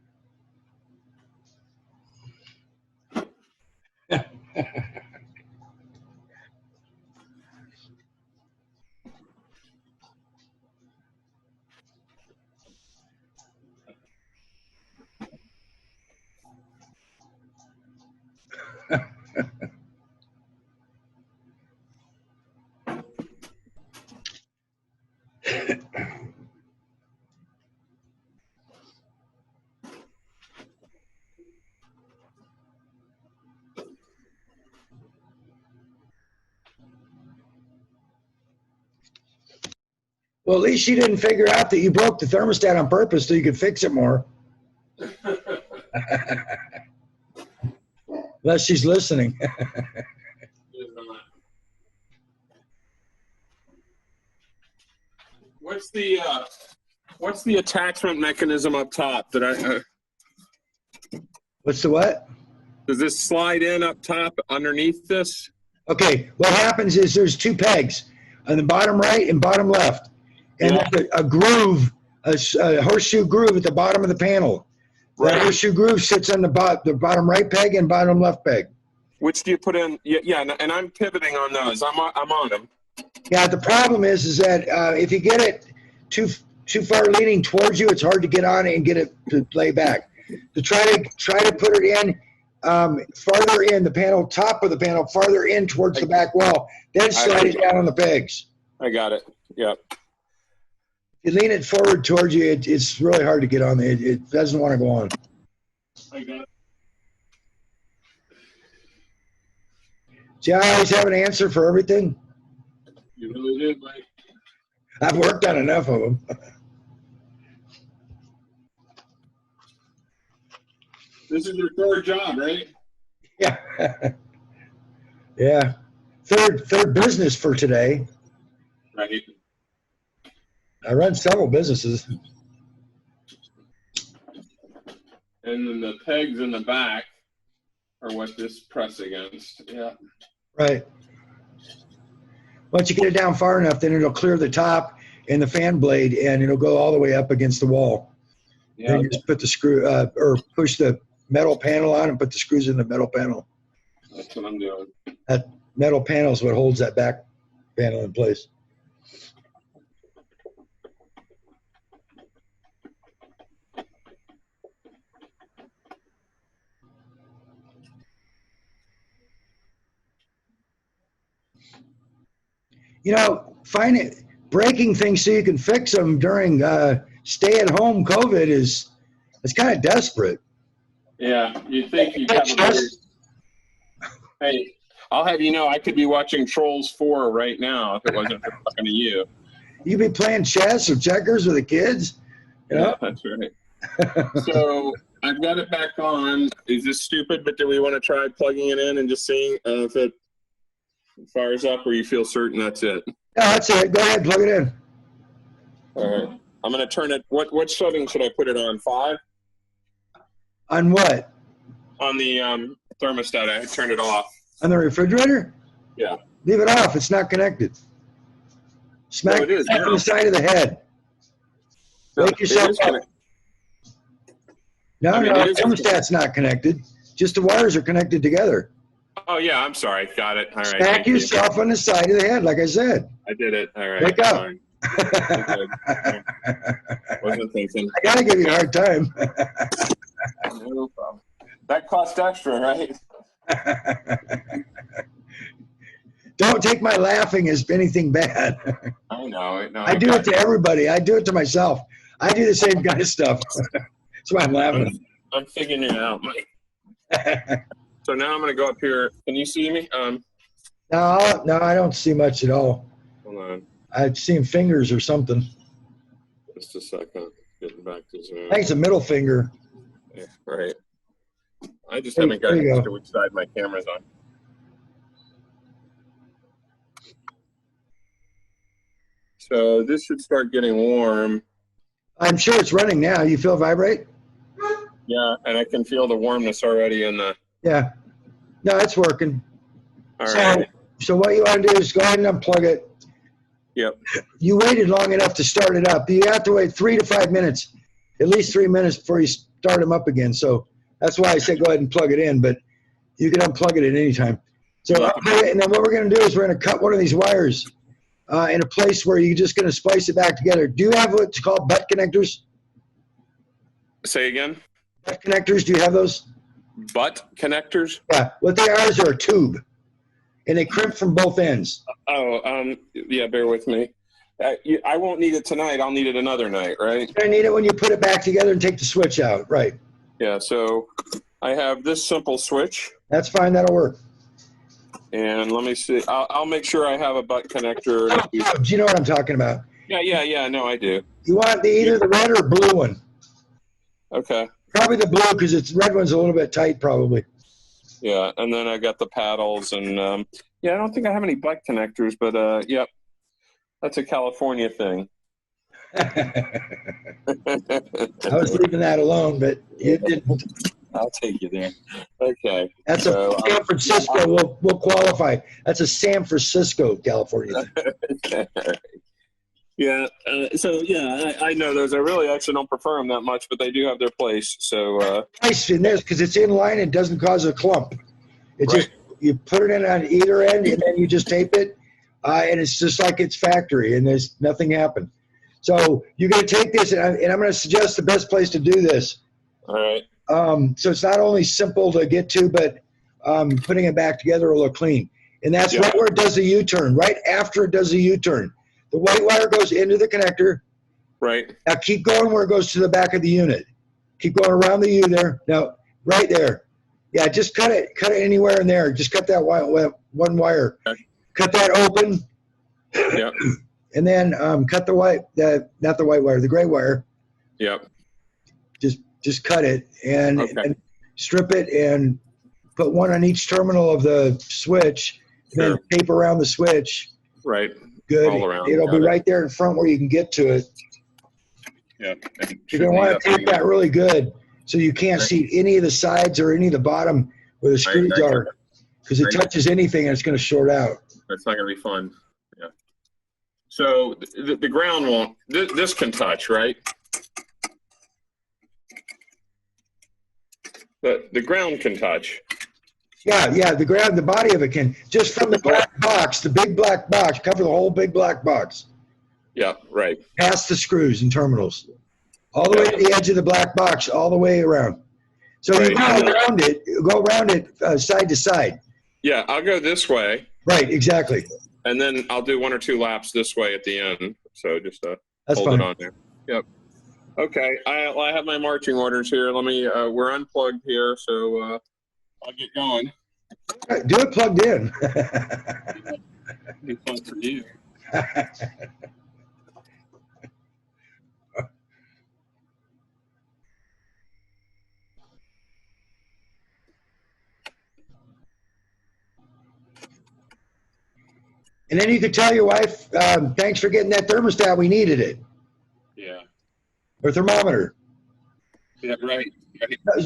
A: Well, at least you didn't figure out that you broke the thermostat on purpose so you could fix it more. Unless she's listening.
B: What's the attachment mechanism up top?
A: What's the what?
B: Does this slide in up top underneath this?
A: Okay, what happens is there's two pegs on the bottom right and bottom left. And there's a groove, a horseshoe groove at the bottom of the panel. Right. That horseshoe groove sits on the bottom right peg and bottom left peg.
B: Which do you put in? Yeah, and I'm pivoting on those. I'm on them.
A: Yeah, the problem is that if you get it too far leaning towards you, it's hard to get on it and get it to lay back. To try to put it in farther in the panel, top of the panel, farther in towards the back wall, then slide it down on the pegs.
B: I got it. Yep.
A: You lean it forward towards you, it's really hard to get on there. It doesn't want to go on.
B: I got it.
A: See, I always have an answer for everything.
B: You really did, Mike.
A: I've worked on enough of them.
B: This is your third job, right?
A: Yeah. Yeah. Third business for today.
B: Right.
A: I run several businesses.
B: And then the pegs in the back are what this press against. Yeah.
A: Right. Once you get it down far enough, then it'll clear the top and the fan blade, and it'll go all the way up against the wall. Yeah. Then you just put the screw or push the metal panel on and put the screws in the metal panel.
B: That's what I'm doing.
A: That metal panel is what holds that back panel in place. You know, breaking things so you can fix them during stay-at-home COVID it's kind of desperate.
B: Yeah, you think you have a Hey, I'll have you know, I could be watching Trolls 4 right now if it wasn't for talking to you.
A: You'd be playing chess or checkers with the kids. You know?
B: Yeah, that's right. So I've got it back on. Is this stupid, but do we want to try plugging it in and just seeing if it fires up, or you feel certain that's it?
A: No, that's it. Go ahead, plug it in.
B: All right. I'm going to turn it. What setting should I put it on? 5?
A: On what?
B: On the thermostat. I turned it off.
A: On the refrigerator?
B: Yeah.
A: Leave it off. It's not connected. Smack it on the side of the head. Wake yourself up. No, the thermostat's not connected. Just the wires are connected together.
B: Oh, yeah, I'm sorry. Got it. All right.
A: Smack yourself on the side of the head, like I said.
B: I did it. All right.
A: Wake up.
B: Wasn't thinking.
A: I got to give you a hard time.
B: No problem. That cost extra, right?
A: Don't take my laughing as anything bad.
B: I know. No,
A: I do it to everybody. I do it to myself. I do the same kind of stuff. That's why I'm laughing.
B: I'm figuring it out, Mike. So now I'm going to go up here. Can you see me?
A: No, I don't see much at all.
B: Hold on.
A: I've seen fingers or something.
B: Just a second. Getting back to Zoom.
A: I think it's a middle finger.
B: Yeah, right. I just haven't got used to which side my camera's on. So this should start getting warm.
A: I'm sure it's running now. You feel it vibrate?
B: Yeah, and I can feel the warmness already in the...
A: Yeah. No, it's working.
B: All right.
A: So what you want to do is go ahead and unplug it.
B: Yep.
A: You waited long enough to start it up. You have to wait 3 to 5 minutes, at least 3 minutes before you start them up again. So that's why I said go ahead and plug it in, but you can unplug it at any time. So, and then what we're going to do is we're going to cut one of these wires in a place where you're just going to splice it back together. Do you have what's called butt connectors?
B: Say again?
A: Butt connectors, do you have those?
B: Butt connectors?
A: Yeah. What they are is they're a tube, and they crimp from both ends.
B: Oh, yeah, bear with me. I won't need it tonight. I'll need it another night, right?
A: You're going to need it when you put it back together and take the switch out, right?
B: Yeah, so I have this simple switch.
A: That's fine. That'll work.
B: And let me see. I'll make sure I have a butt connector.
A: Do you know what I'm talking about?
B: Yeah. No, I do.
A: You want either the red or blue one.
B: Okay.
A: Probably the blue because it's red one's a little bit tight, probably.
B: Yeah, and then I got the paddles, and yeah, I don't think I have any butt connectors, but yep, that's a California thing.
A: I was leaving that alone, but you didn't.
B: I'll take you there. Okay.
A: That's a San Francisco. We'll qualify. That's a San Francisco, California thing.
B: Yeah. So yeah, I know those. I really actually don't prefer them that much, but they do have their place. So
A: nice in this because it's in line and doesn't cause a clump. It just you put it in on either end and then you just tape it, and it's just like it's factory and there's nothing happened. So you're going to take this and I'm going to suggest the best place to do this.
B: All right.
A: So it's not only simple to get to, but putting it back together will look clean. And that's right where it does the U-turn, right after it does the U-turn. The white wire goes into the connector.
B: Right.
A: Now keep going where it goes to the back of the unit. Keep going around the U there. Now, right there. Yeah, just cut it anywhere in there. Just cut that one wire.
B: Okay.
A: Cut that open.
B: Yep.
A: And then cut not the white wire, the gray wire.
B: Yep.
A: Just cut it and strip it and put one on each terminal of the switch. And then tape around the switch.
B: Right.
A: Good.
B: All around.
A: It'll be right there in front where you can get to it.
B: Yeah.
A: You're going to want to tape that really good so you can't see any of the sides or any of the bottom where the screws are because it touches anything and it's going to short out.
B: That's not going to be fun. Yeah. So the ground won't, this can touch, right? The ground can touch.
A: Yeah, the ground, the body of it can. Just from the black box, the big black box, cover the whole big black box.
B: Yeah, right.
A: Past the screws and terminals. All the way to the edge of the black box, all the way around. So you go around it side to side.
B: Yeah, I'll go this way.
A: Right, exactly.
B: And then I'll do 1 or 2 laps this way at the end. So just hold
A: fine.
B: it on there. Yep. Okay, I have my marching orders here. Let me, we're unplugged here, so I'll get going.
A: Do it plugged in.
B: Be fun for you.
A: And then you could tell your wife, thanks for getting that thermostat. We needed it.
B: Yeah.
A: Or thermometer.
B: Yeah, right.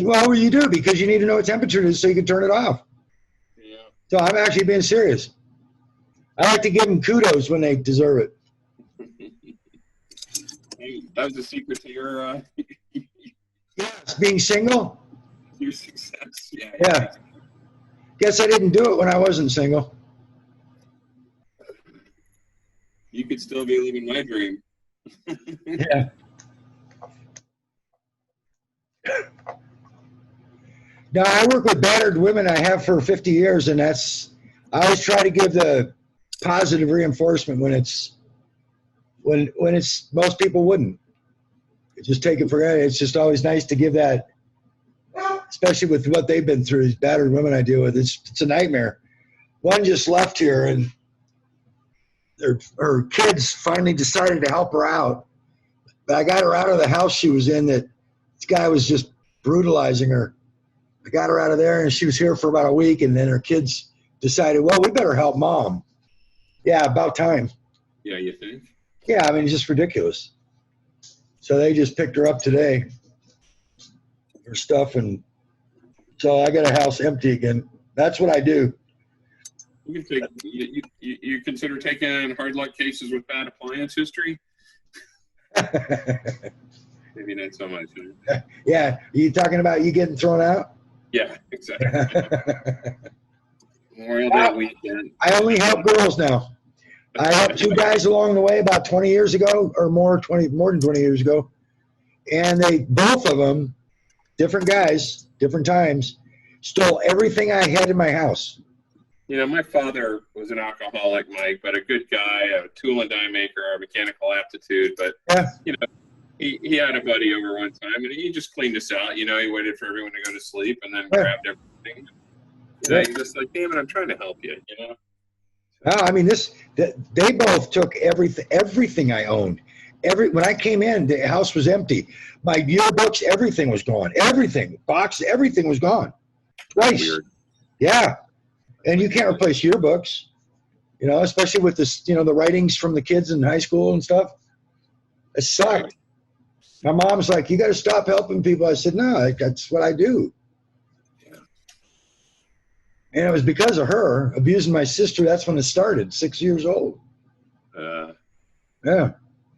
A: Well, you do because you need to know what temperature it is so you can turn it off.
B: Yeah.
A: So I'm actually being serious. I like to give them kudos when they deserve it.
B: Hey, that was the secret to your
A: Yes, being single.
B: your success. Yeah.
A: Yeah. Guess I didn't do it when I wasn't single.
B: You could still be living my dream.
A: Yeah. Now I work with battered women. I have for 50 years, and I always try to give the positive reinforcement when it's most people wouldn't. Just take it for granted. It's just always nice to give that, especially with what they've been through. These battered women I deal with, it's a nightmare. One just left here, and her kids finally decided to help her out. But I got her out of the house she was in. That this guy was just brutalizing her. I got her out of there, and she was here for about a week, and then her kids decided, well, we better help mom. Yeah, about time.
B: Yeah, you think?
A: Yeah, I mean, it's just ridiculous. So they just picked her up today, her stuff, and so I got a house empty again. That's what I do.
B: You can take, you consider taking hard luck cases with bad appliance history? Maybe not so much. Huh?
A: Yeah, you talking about you getting thrown out?
B: Yeah, exactly. Memorial Day weekend.
A: I only help girls now. I helped 2 guys along the way about 20 years ago or more than 20 years ago. And they, both of them, different guys, different times, stole everything I had in my house.
B: You know, my father was an alcoholic, Mike, but a good guy, a tool and die maker, a mechanical aptitude. But, you know, he had a buddy over one time, and he just cleaned us out. You know, he waited for everyone to go to sleep and then grabbed everything. You know, he's just like, damn it, I'm trying to help you, you know?
A: I mean, they both took everything I owned. When I came in, the house was empty. My yearbooks, everything was gone. Everything, boxes, everything was gone. Twice.
B: Weird.
A: Yeah. And you can't replace yearbooks, especially with this, the writings from the kids in high school and stuff. It sucked. My mom's like, you got to stop helping people. I said, no, that's what I do. And it was because of her abusing my sister. That's when it started, 6 years old. Yeah.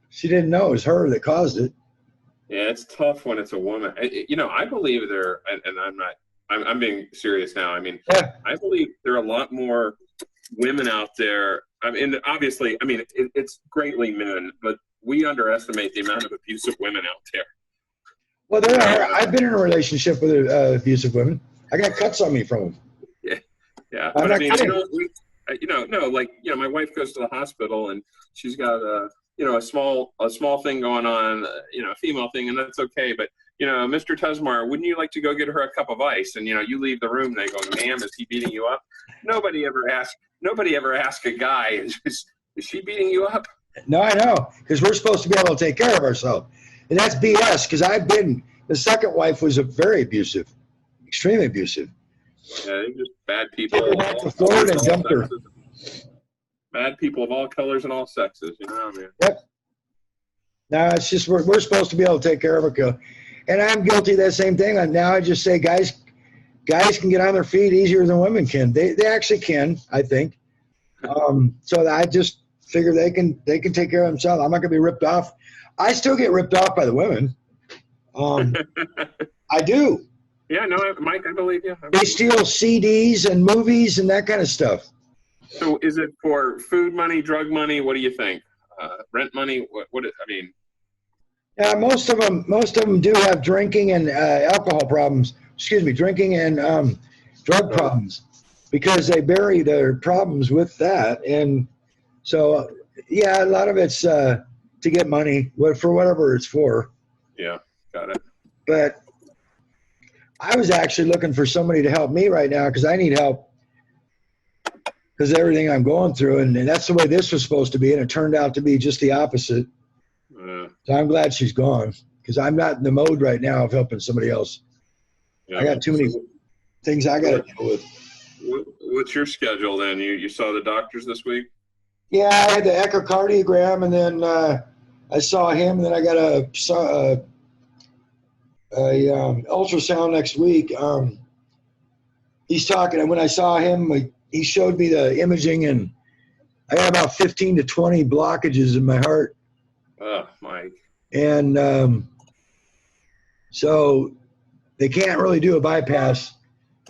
A: She didn't know it was her that caused it.
B: Yeah, it's tough when it's a woman. I believe and I'm being serious now. I mean,
A: yeah.
B: I believe there are a lot more women out there. I mean, obviously, it's greatly men, but we underestimate the amount of abusive women out there.
A: Well, there are. I've been in a relationship with abusive women. I got cuts on me from them.
B: Yeah.
A: I'm
B: But
A: not
B: I mean,
A: kidding.
B: my wife goes to the hospital and she's got a small thing going on, a female thing, and that's okay. But Mr. Tusmar, wouldn't you like to go get her a cup of ice? And you leave the room. And they go, ma'am, is he beating you up? Nobody ever asked a guy, is she beating you up?
A: No, I know, because we're supposed to be able to take care of ourselves, and that's BS. Because the second wife was very abusive, extremely abusive.
B: Yeah, they're just bad people. Bad people of all colors and all sexes, man.
A: Yep. No, it's just we're supposed to be able to take care of her. And I'm guilty of that same thing. Now I just say guys can get on their feet easier than women can. They actually can, I think. So I just figure they can take care of themselves. I'm not going to be ripped off. I still get ripped off by the women. I do.
B: Yeah, no, Mike, I believe you.
A: They steal CDs and movies and that kind of stuff.
B: So is it for food money, drug money? What do you think? Rent money?
A: Yeah, most of them do have drinking and alcohol problems. Excuse me, drinking and drug problems, because they bury their problems with that. And so, yeah, a lot of it's to get money for whatever it's for.
B: Yeah, got it.
A: But I was actually looking for somebody to help me right now because I need help because everything I'm going through, and that's the way this was supposed to be, and it turned out to be just the opposite. So I'm glad she's gone because I'm not in the mode right now of helping somebody else. Yeah. I got too many things I got to deal with.
B: What's your schedule then? You saw the doctors this week?
A: Yeah, I had the echocardiogram, and then I saw him, and then I got a ultrasound next week. He's talking, and when I saw him, he showed me the imaging, and I got about 15 to 20 blockages in my heart.
B: Oh, Mike.
A: And so they can't really do a bypass.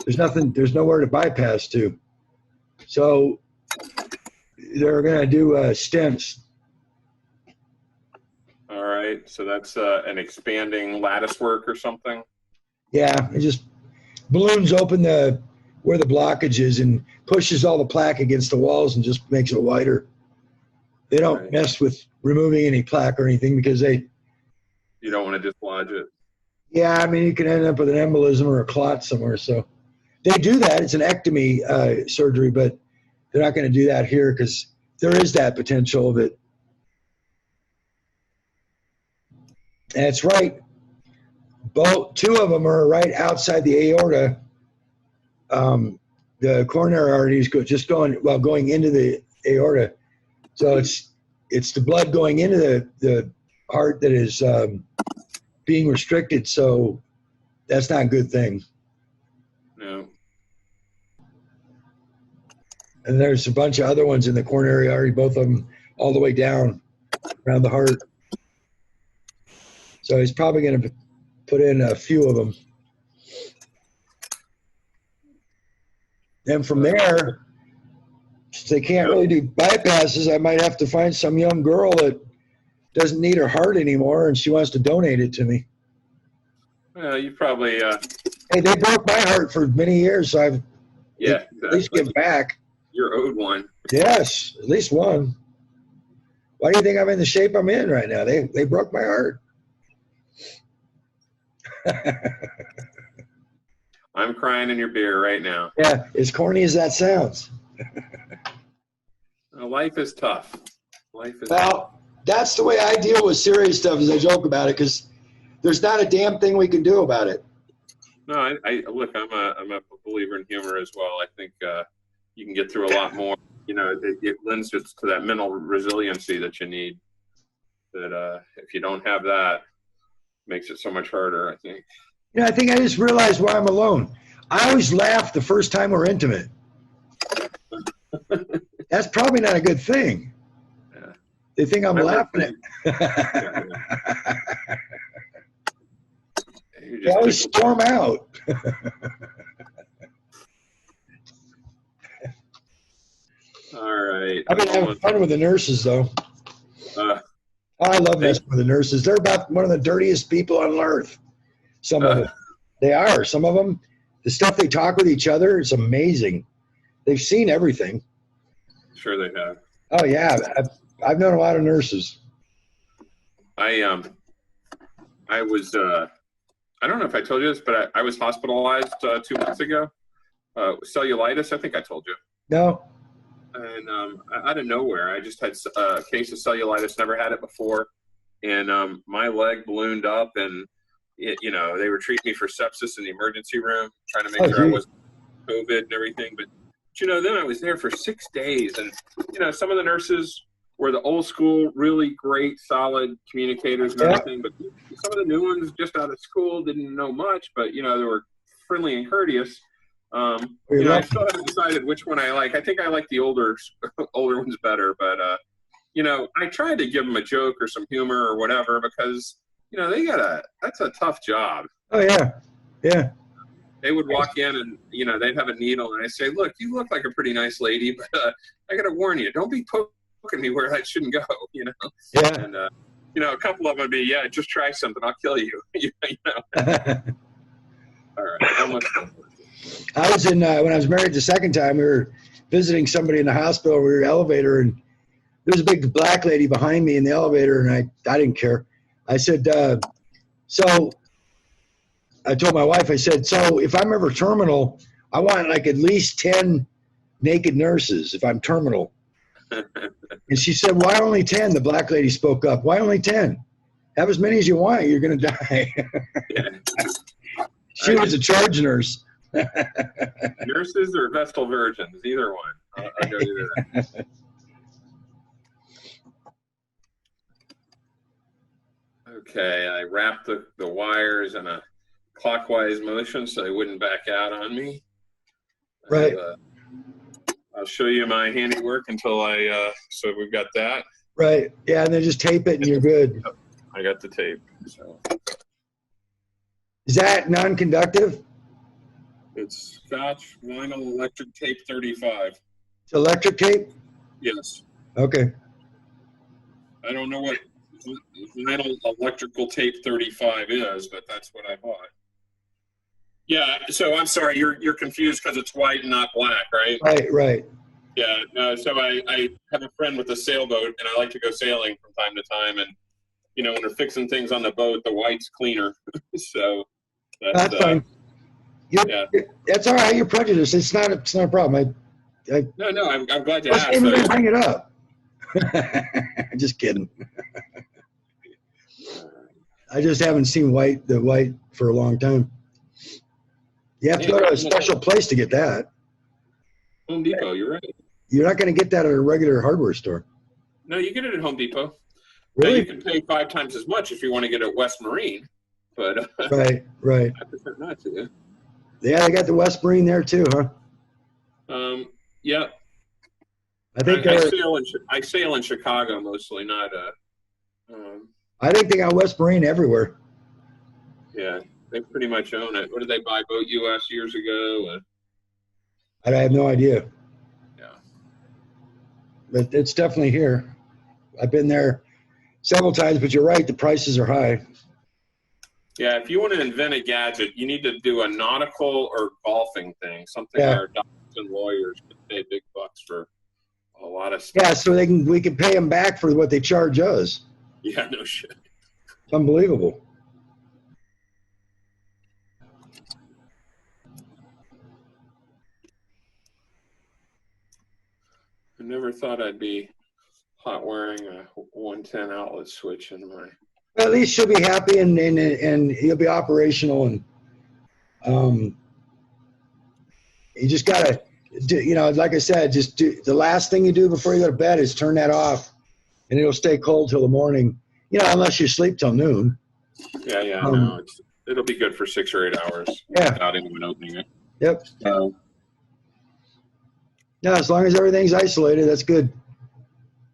A: There's nowhere to bypass to. So they're going to do stents.
B: All right. So that's an expanding lattice work or something?
A: Yeah. It just balloons open where the blockage is and pushes all the plaque against the walls and just makes it wider. They don't mess with removing any plaque or anything because you
B: don't want to dislodge it.
A: Yeah, I mean, you can end up with an embolism or a clot somewhere. So they do that. It's an ectomy surgery, but they're not going to do that here because there is that potential of it. And it's right. Two of them are right outside the aorta. The coronary arteries going into the aorta. So it's the blood going into the heart that is being restricted. So that's not a good thing.
B: No.
A: And there's a bunch of other ones in the coronary artery, both of them all the way down around the heart. So he's probably going to put in a few of them. And from there, since they can't really do bypasses, I might have to find some young girl that doesn't need her heart anymore and she wants to donate it to me.
B: Well, you probably...
A: Hey, they broke my heart for many years, so I've at least give back.
B: You're owed one.
A: Yes, at least one. Why do you think I'm in the shape I'm in right now? They broke my heart.
B: I'm crying in your beer right now.
A: Yeah, as corny as that sounds.
B: Life is tough. Life is tough.
A: Well, that's the way I deal with serious stuff, is I joke about it, because there's not a damn thing we can do about it.
B: No, I look. I'm a believer in humor as well. I think you can get through a lot more. You know, it lends us to that mental resiliency that you need. That if you don't have that, makes it so much harder, I think.
A: You know, I think I just realized why I'm alone. I always laugh the first time we're intimate. That's probably not a good thing.
B: Yeah.
A: They think I'm laughing at. They always storm out.
B: All right.
A: I've been having fun with the nurses, though. I love messing with the nurses. They're about one of the dirtiest people on earth. Some of them. They are. Some of them, the stuff they talk with each other is amazing. They've seen everything.
B: Sure they have.
A: Oh, yeah. I've known a lot of nurses.
B: I was, I don't know if I told you this, but I was hospitalized 2 months ago. Cellulitis, I think I told you.
A: No.
B: And out of nowhere, I just had a case of cellulitis, never had it before. And my leg ballooned up, and, they were treating me for sepsis in the emergency room, trying to make sure I wasn't COVID and everything. But, then I was there for 6 days. And, some of the nurses were the old school, really great, solid communicators and everything. But some of the new ones just out of school didn't know much, but, they were friendly and courteous. I still haven't decided which one I like. I think I like the older ones better, but I tried to give them a joke or some humor or whatever, because that's a tough job.
A: Oh yeah, yeah.
B: They would walk in and they'd have a needle, and I say, "Look, you look like a pretty nice lady, but I got to warn you, don't be poking me where I shouldn't go."
A: Yeah.
B: And a couple of them would be, "Yeah, just try something, I'll kill you." All right, how much?
A: I was when I was married the second time, we were visiting somebody in the hospital. We were in the elevator, and there was a big black lady behind me in the elevator, and I didn't care. I said, so I told my wife, I said, so if I'm ever terminal, I want like at least 10 naked nurses if I'm terminal. And she said, why only 10? The black lady spoke up. Why only 10? Have as many as you want. You're going to die. She was a charge nurse.
B: Nurses or Vestal virgins, either one. I'll go either. Okay, I wrapped the wires in a clockwise motion so they wouldn't back out on me.
A: Right.
B: I'll show you my handiwork until so we've got that.
A: Right. Yeah, and then just tape it and you're good.
B: I got the tape. So.
A: Is that non-conductive?
B: It's Scotch vinyl electric tape 35.
A: It's electric tape?
B: Yes.
A: Okay.
B: I don't know what vinyl electrical tape 35 is, but that's what I bought. Yeah, so I'm sorry, you're confused because it's white and not black, right?
A: Right.
B: Yeah, so I have a friend with a sailboat, and I like to go sailing from time to time, and, when they're fixing things on the boat, the white's cleaner. So
A: that's fine. That's all right. You're prejudiced. It's not a problem.
B: No. I'm glad you asked.
A: So bring it up. Just kidding. I just haven't seen the white for a long time. You have to go to a special place to get that.
B: Home Depot. You're right.
A: You're not going to get that at a regular hardware store.
B: No, you get it at Home Depot.
A: Really?
B: Now, you can pay 5 times as much if you want to get it at West Marine, but
A: right.
B: I prefer not to.
A: Yeah, they got the West Marine there too, huh?
B: Yeah.
A: I think
B: I sail in Chicago mostly, not.
A: I think they got West Marine everywhere.
B: Yeah, they pretty much own it. What did they buy Boat US years ago?
A: I have no idea.
B: Yeah.
A: But it's definitely here. I've been there several times, but you're right, the prices are high. Yeah,
B: if you want to invent a gadget, you need to do a nautical or golfing thing, something where doctors and lawyers can pay big bucks for a lot of stuff.
A: Yeah, so we can pay them back for what they charge us.
B: Yeah, no shit.
A: It's unbelievable.
B: I never thought I'd be hot wearing a 110 outlet switch in my.
A: Well, at least she'll be happy and he'll be operational, and you just gotta do, you know, like I said, just do the last thing you do before you go to bed is turn that off, and it'll stay cold till the morning. You know, unless you sleep till noon.
B: Yeah, no, it'll be good for 6 or 8 hours.
A: Yeah.
B: Without anyone opening it.
A: Yep. No, as long as everything's isolated, that's good.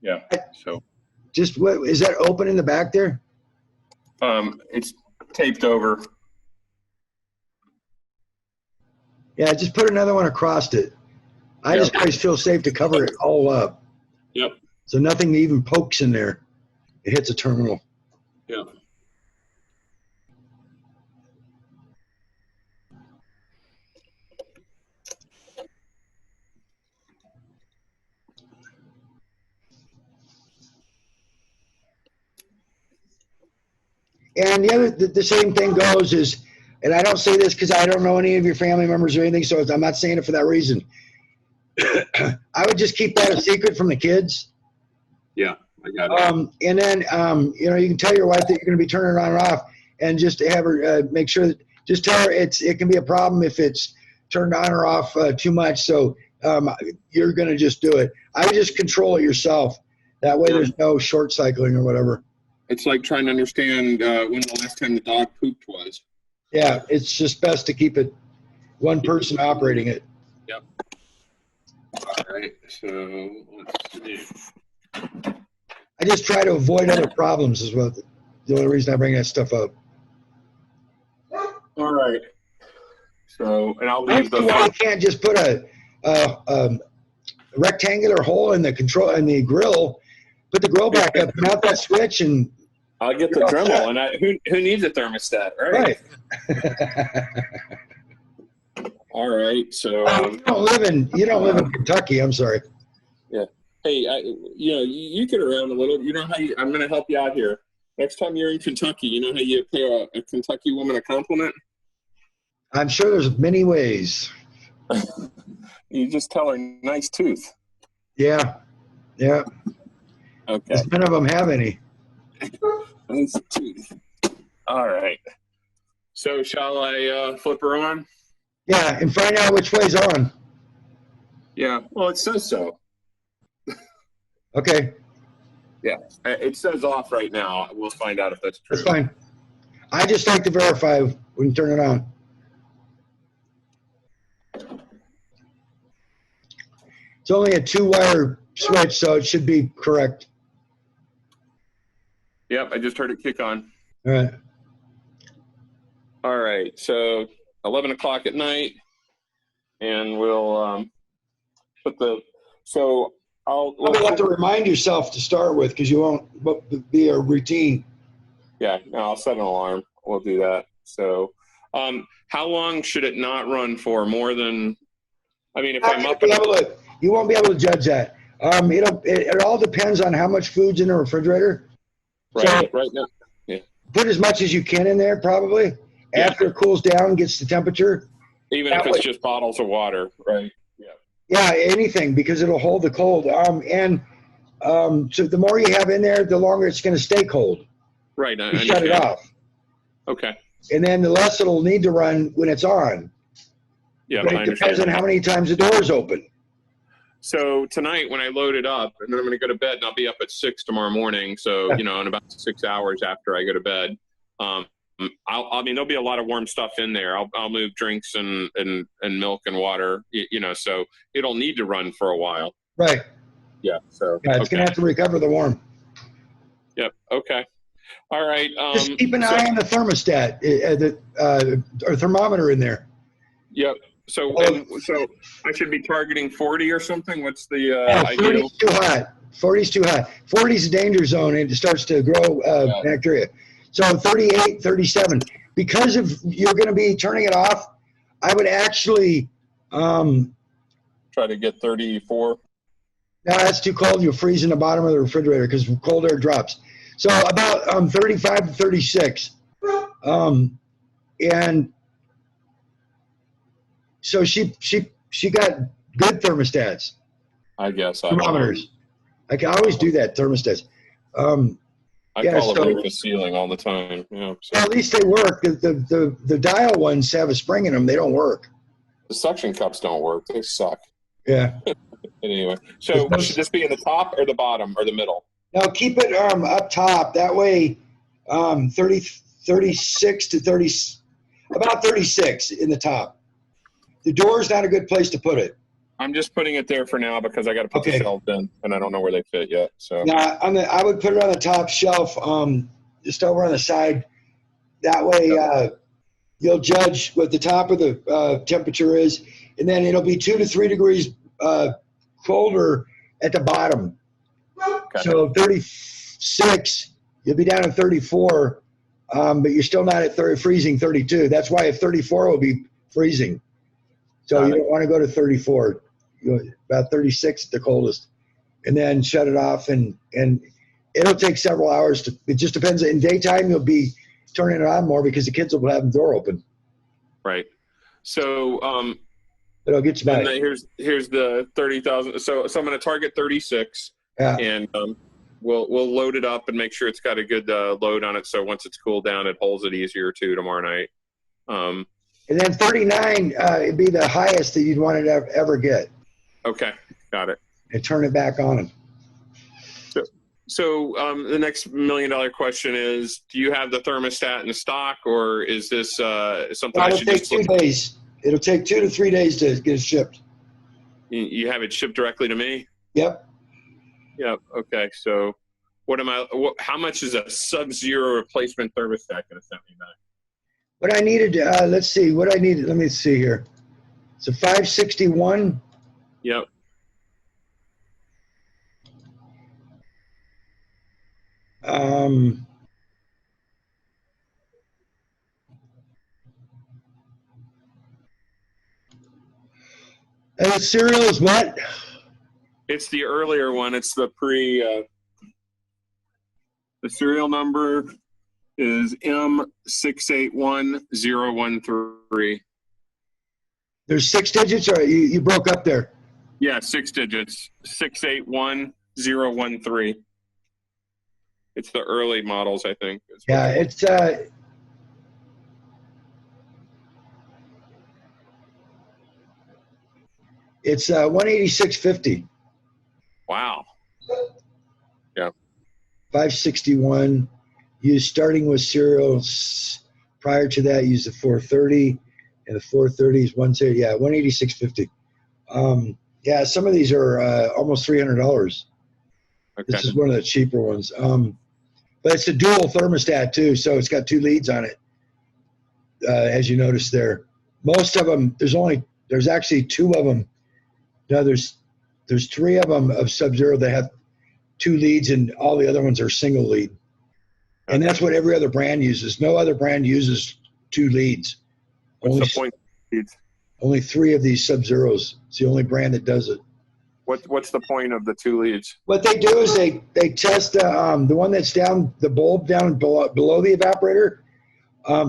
B: Yeah. So.
A: Just what is that open in the back there?
B: It's taped over.
A: Yeah, just put another one across it. I just always feel safe to cover it all up.
B: Yep.
A: So nothing even pokes in there. It hits a terminal.
B: Yeah.
A: And the same thing goes is, and I don't say this because I don't know any of your family members or anything, so I'm not saying it for that reason. I would just keep that a secret from the kids.
B: Yeah, I got it.
A: And then, you know, you can tell your wife that you're going to be turning it on and off, and just have her make sure that, just tell her it can be a problem if it's turned on or off too much. So you're going to just do it. I would just control it yourself. That way there's no short cycling or whatever.
B: It's like trying to understand when the last time the dog pooped was.
A: Yeah, it's just best to keep it one person operating it.
B: Yep. All right, so let's see.
A: I just try to avoid other problems is what the only reason I bring that stuff up.
B: All right. So, and I'll leave the.
A: Why you can't just put a rectangular hole in the control in the grill, put the grill back up, mount that switch, and
B: I'll get the Dremel. And who needs a thermostat, right? All right. So
A: you don't live in Kentucky. I'm sorry.
B: Yeah. Hey, you get around a little. You know how I'm going to help you out here. Next time you're in Kentucky, you know how you pay a Kentucky woman a compliment?
A: I'm sure there's many ways.
B: You just tell her nice tooth.
A: Yeah. Yeah.
B: Okay.
A: None of them have any.
B: Nice tooth. All right. So shall I flip her on?
A: Yeah, and find out which way's on.
B: Yeah. Well, it says so.
A: Okay.
B: Yeah. It says off right now. We'll find out if that's true.
A: That's fine. I just like to verify when you turn it on. It's only a 2-wire switch, so it should be correct.
B: Yep, I just heard it kick on.
A: All right.
B: All right, so 11 o'clock at night, and we'll put the, so I'll
A: have to remind yourself to start with because you won't be a routine.
B: Yeah, no, I'll set an alarm. We'll do that. So how long should it not run for? More than, I mean, if I'm up.
A: You won't be able to judge that. It all depends on how much food's in the refrigerator.
B: Right,
A: so
B: right now. Yeah.
A: Put as much as you can in there, probably. Yeah. After it cools down, gets the temperature.
B: Even if it's just bottles of water, right? Yeah.
A: Yeah, anything, because it'll hold the cold. So the more you have in there, the longer it's going to stay cold.
B: Right.
A: You shut it off.
B: Okay.
A: And then the less it'll need to run when it's on.
B: Yeah,
A: but it depends on how many times the door's open.
B: So tonight when I load it up, and then I'm going to go to bed, and I'll be up at 6 tomorrow morning. So, in about 6 hours after I go to bed, I mean, there'll be a lot of warm stuff in there. I'll move drinks and milk and water, so it'll need to run for a while.
A: Right.
B: Yeah. So
A: yeah, it's going to have to recover the warm.
B: Yep. Okay. All right.
A: Just keep an eye on the thermostat, or thermometer in there.
B: Yep. So I should be targeting 40 or something. What's the ideal?
A: 40's too hot. 40's too hot. 40's a danger zone, and it starts to grow bacteria. So 38, 37. Because if you're going to be turning it off, I would actually
B: try to get 34.
A: No, that's too cold. You'll freeze in the bottom of the refrigerator because cold air drops. So about 35 to 36. And so she got good thermostats.
B: I guess I don't know.
A: Thermometers. I can always do that. Thermostats.
B: I
A: Yeah,
B: call
A: so-
B: it roof the ceiling all the time. Yeah, so
A: Well, at least they work. The dial ones have a spring in them. They don't work.
B: the suction cups don't work. They suck.
A: Yeah.
B: Anyway, so should this be in the top or the bottom or the middle?
A: No, keep it up top. That way, 36 to 30, about 36 in the top. The door is not a good place to put it.
B: I'm just putting it there for now because I got to put the
A: Okay.
B: shelves in, and I don't know where they fit yet. So
A: Now, I would put it on the top shelf, just over on the side. That way, you'll judge what the top of the temperature is, and then it'll be 2 to 3 degrees colder at the bottom.
B: Okay.
A: So 36, you'll be down at 34, but you're still not at freezing 32. That's why at 34 will be freezing. So you don't want to go to 34. About 36 at the coldest, and then shut it off, and it'll take several hours. It just depends. In daytime, you'll be turning it on more because the kids will have the door open.
B: Right. So
A: It'll get you back.
B: and here's the 30,000. So I'm going to target 36, and we'll load it up and make sure it's got a good load on it. So once it's cooled down, it holds it easier too tomorrow night.
A: And then 39 it'd be the highest that you'd want to ever get.
B: Okay, got it.
A: And turn it back on.
B: So the next $1 million question is: do you have the thermostat in stock, or is this something I
A: It'll
B: should
A: take
B: just
A: 2 days. It'll take 2 to 3 days to get it shipped.
B: You have it shipped directly to me?
A: Yep.
B: Yep. Okay. So how much is a SubZero replacement thermostat going to send me back?
A: What I needed, let's see, what I needed, let me see here. It's a 561.
B: Yep.
A: And the serial is what?
B: It's the earlier one. It's the the serial number is M681013.
A: There's 6 digits, or you broke up there?
B: Yeah, 6 digits. 681013. It's the early models, I think.
A: Yeah, it's it's 186.50.
B: Wow. Yeah.
A: 561. Starting with serials. Prior to that, use the 430, and the 430 is 170. Yeah, 186.50. Yeah, some of these are almost $300.
B: Okay.
A: This is one of the cheaper ones. But it's a dual thermostat too, so it's got 2 leads on it, as you notice there. Most of them, there's actually 2 of them. No, there's 3 of them of SubZero that have 2 leads, and all the other ones are single lead. And that's what every other brand uses. No other brand uses 2 leads.
B: What's the point?
A: Only 3 of these SubZeros. It's the only brand that does it.
B: What's the point of the 2 leads?
A: What they do is they test the one that's down, the bulb down below the evaporator,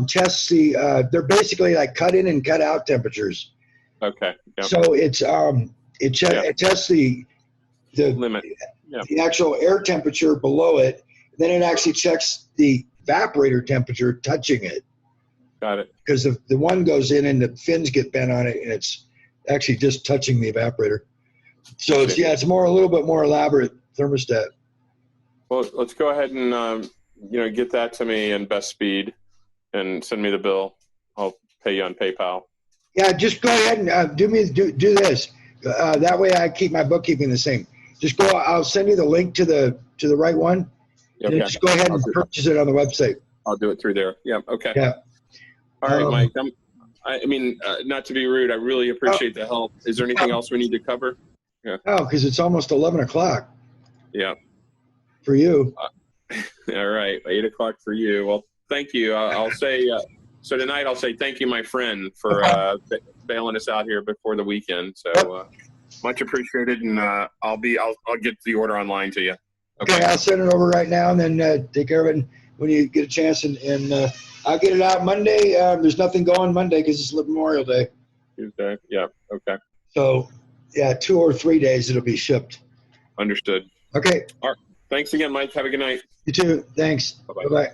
A: tests they're basically like cut in and cut out temperatures.
B: Okay. Yep.
A: So it tests the
B: limit. Yep.
A: The actual air temperature below it. Then it actually checks the evaporator temperature touching it.
B: Got it.
A: Because the one goes in and the fins get bent on it, and it's actually just touching the evaporator. So it's a little bit more elaborate thermostat.
B: Well, let's go ahead and get that to me in best speed, and send me the bill. I'll pay you on PayPal. Yeah,
A: just go ahead and do this. That way I keep my bookkeeping the same. Just go. I'll send you the link to the right one.
B: Okay.
A: And just go ahead and purchase it on the website.
B: I'll do it through there. Yeah. Okay.
A: Yeah.
B: All right, Mike. I mean, not to be rude, I really appreciate the help. Is there anything else we need to cover? Yeah.
A: Oh, because it's almost 11 o'clock.
B: Yeah.
A: For you.
B: All right. 8 o'clock for you. Well, thank you. I'll say, so tonight I'll say thank you, my friend, for bailing us out here before the weekend. So much appreciated. And I'll get the order online to you.
A: Okay. I'll send it over right now, and then take care of it when you get a chance. And I'll get it out Monday. There's nothing going Monday because it's Memorial Day.
B: Tuesday. Yeah. Okay.
A: So yeah, 2 or 3 days it'll be shipped.
B: Understood.
A: Okay.
B: All right. Thanks again, Mike. Have a good night.
A: You too. Thanks.
B: Bye-bye.
A: Bye-bye.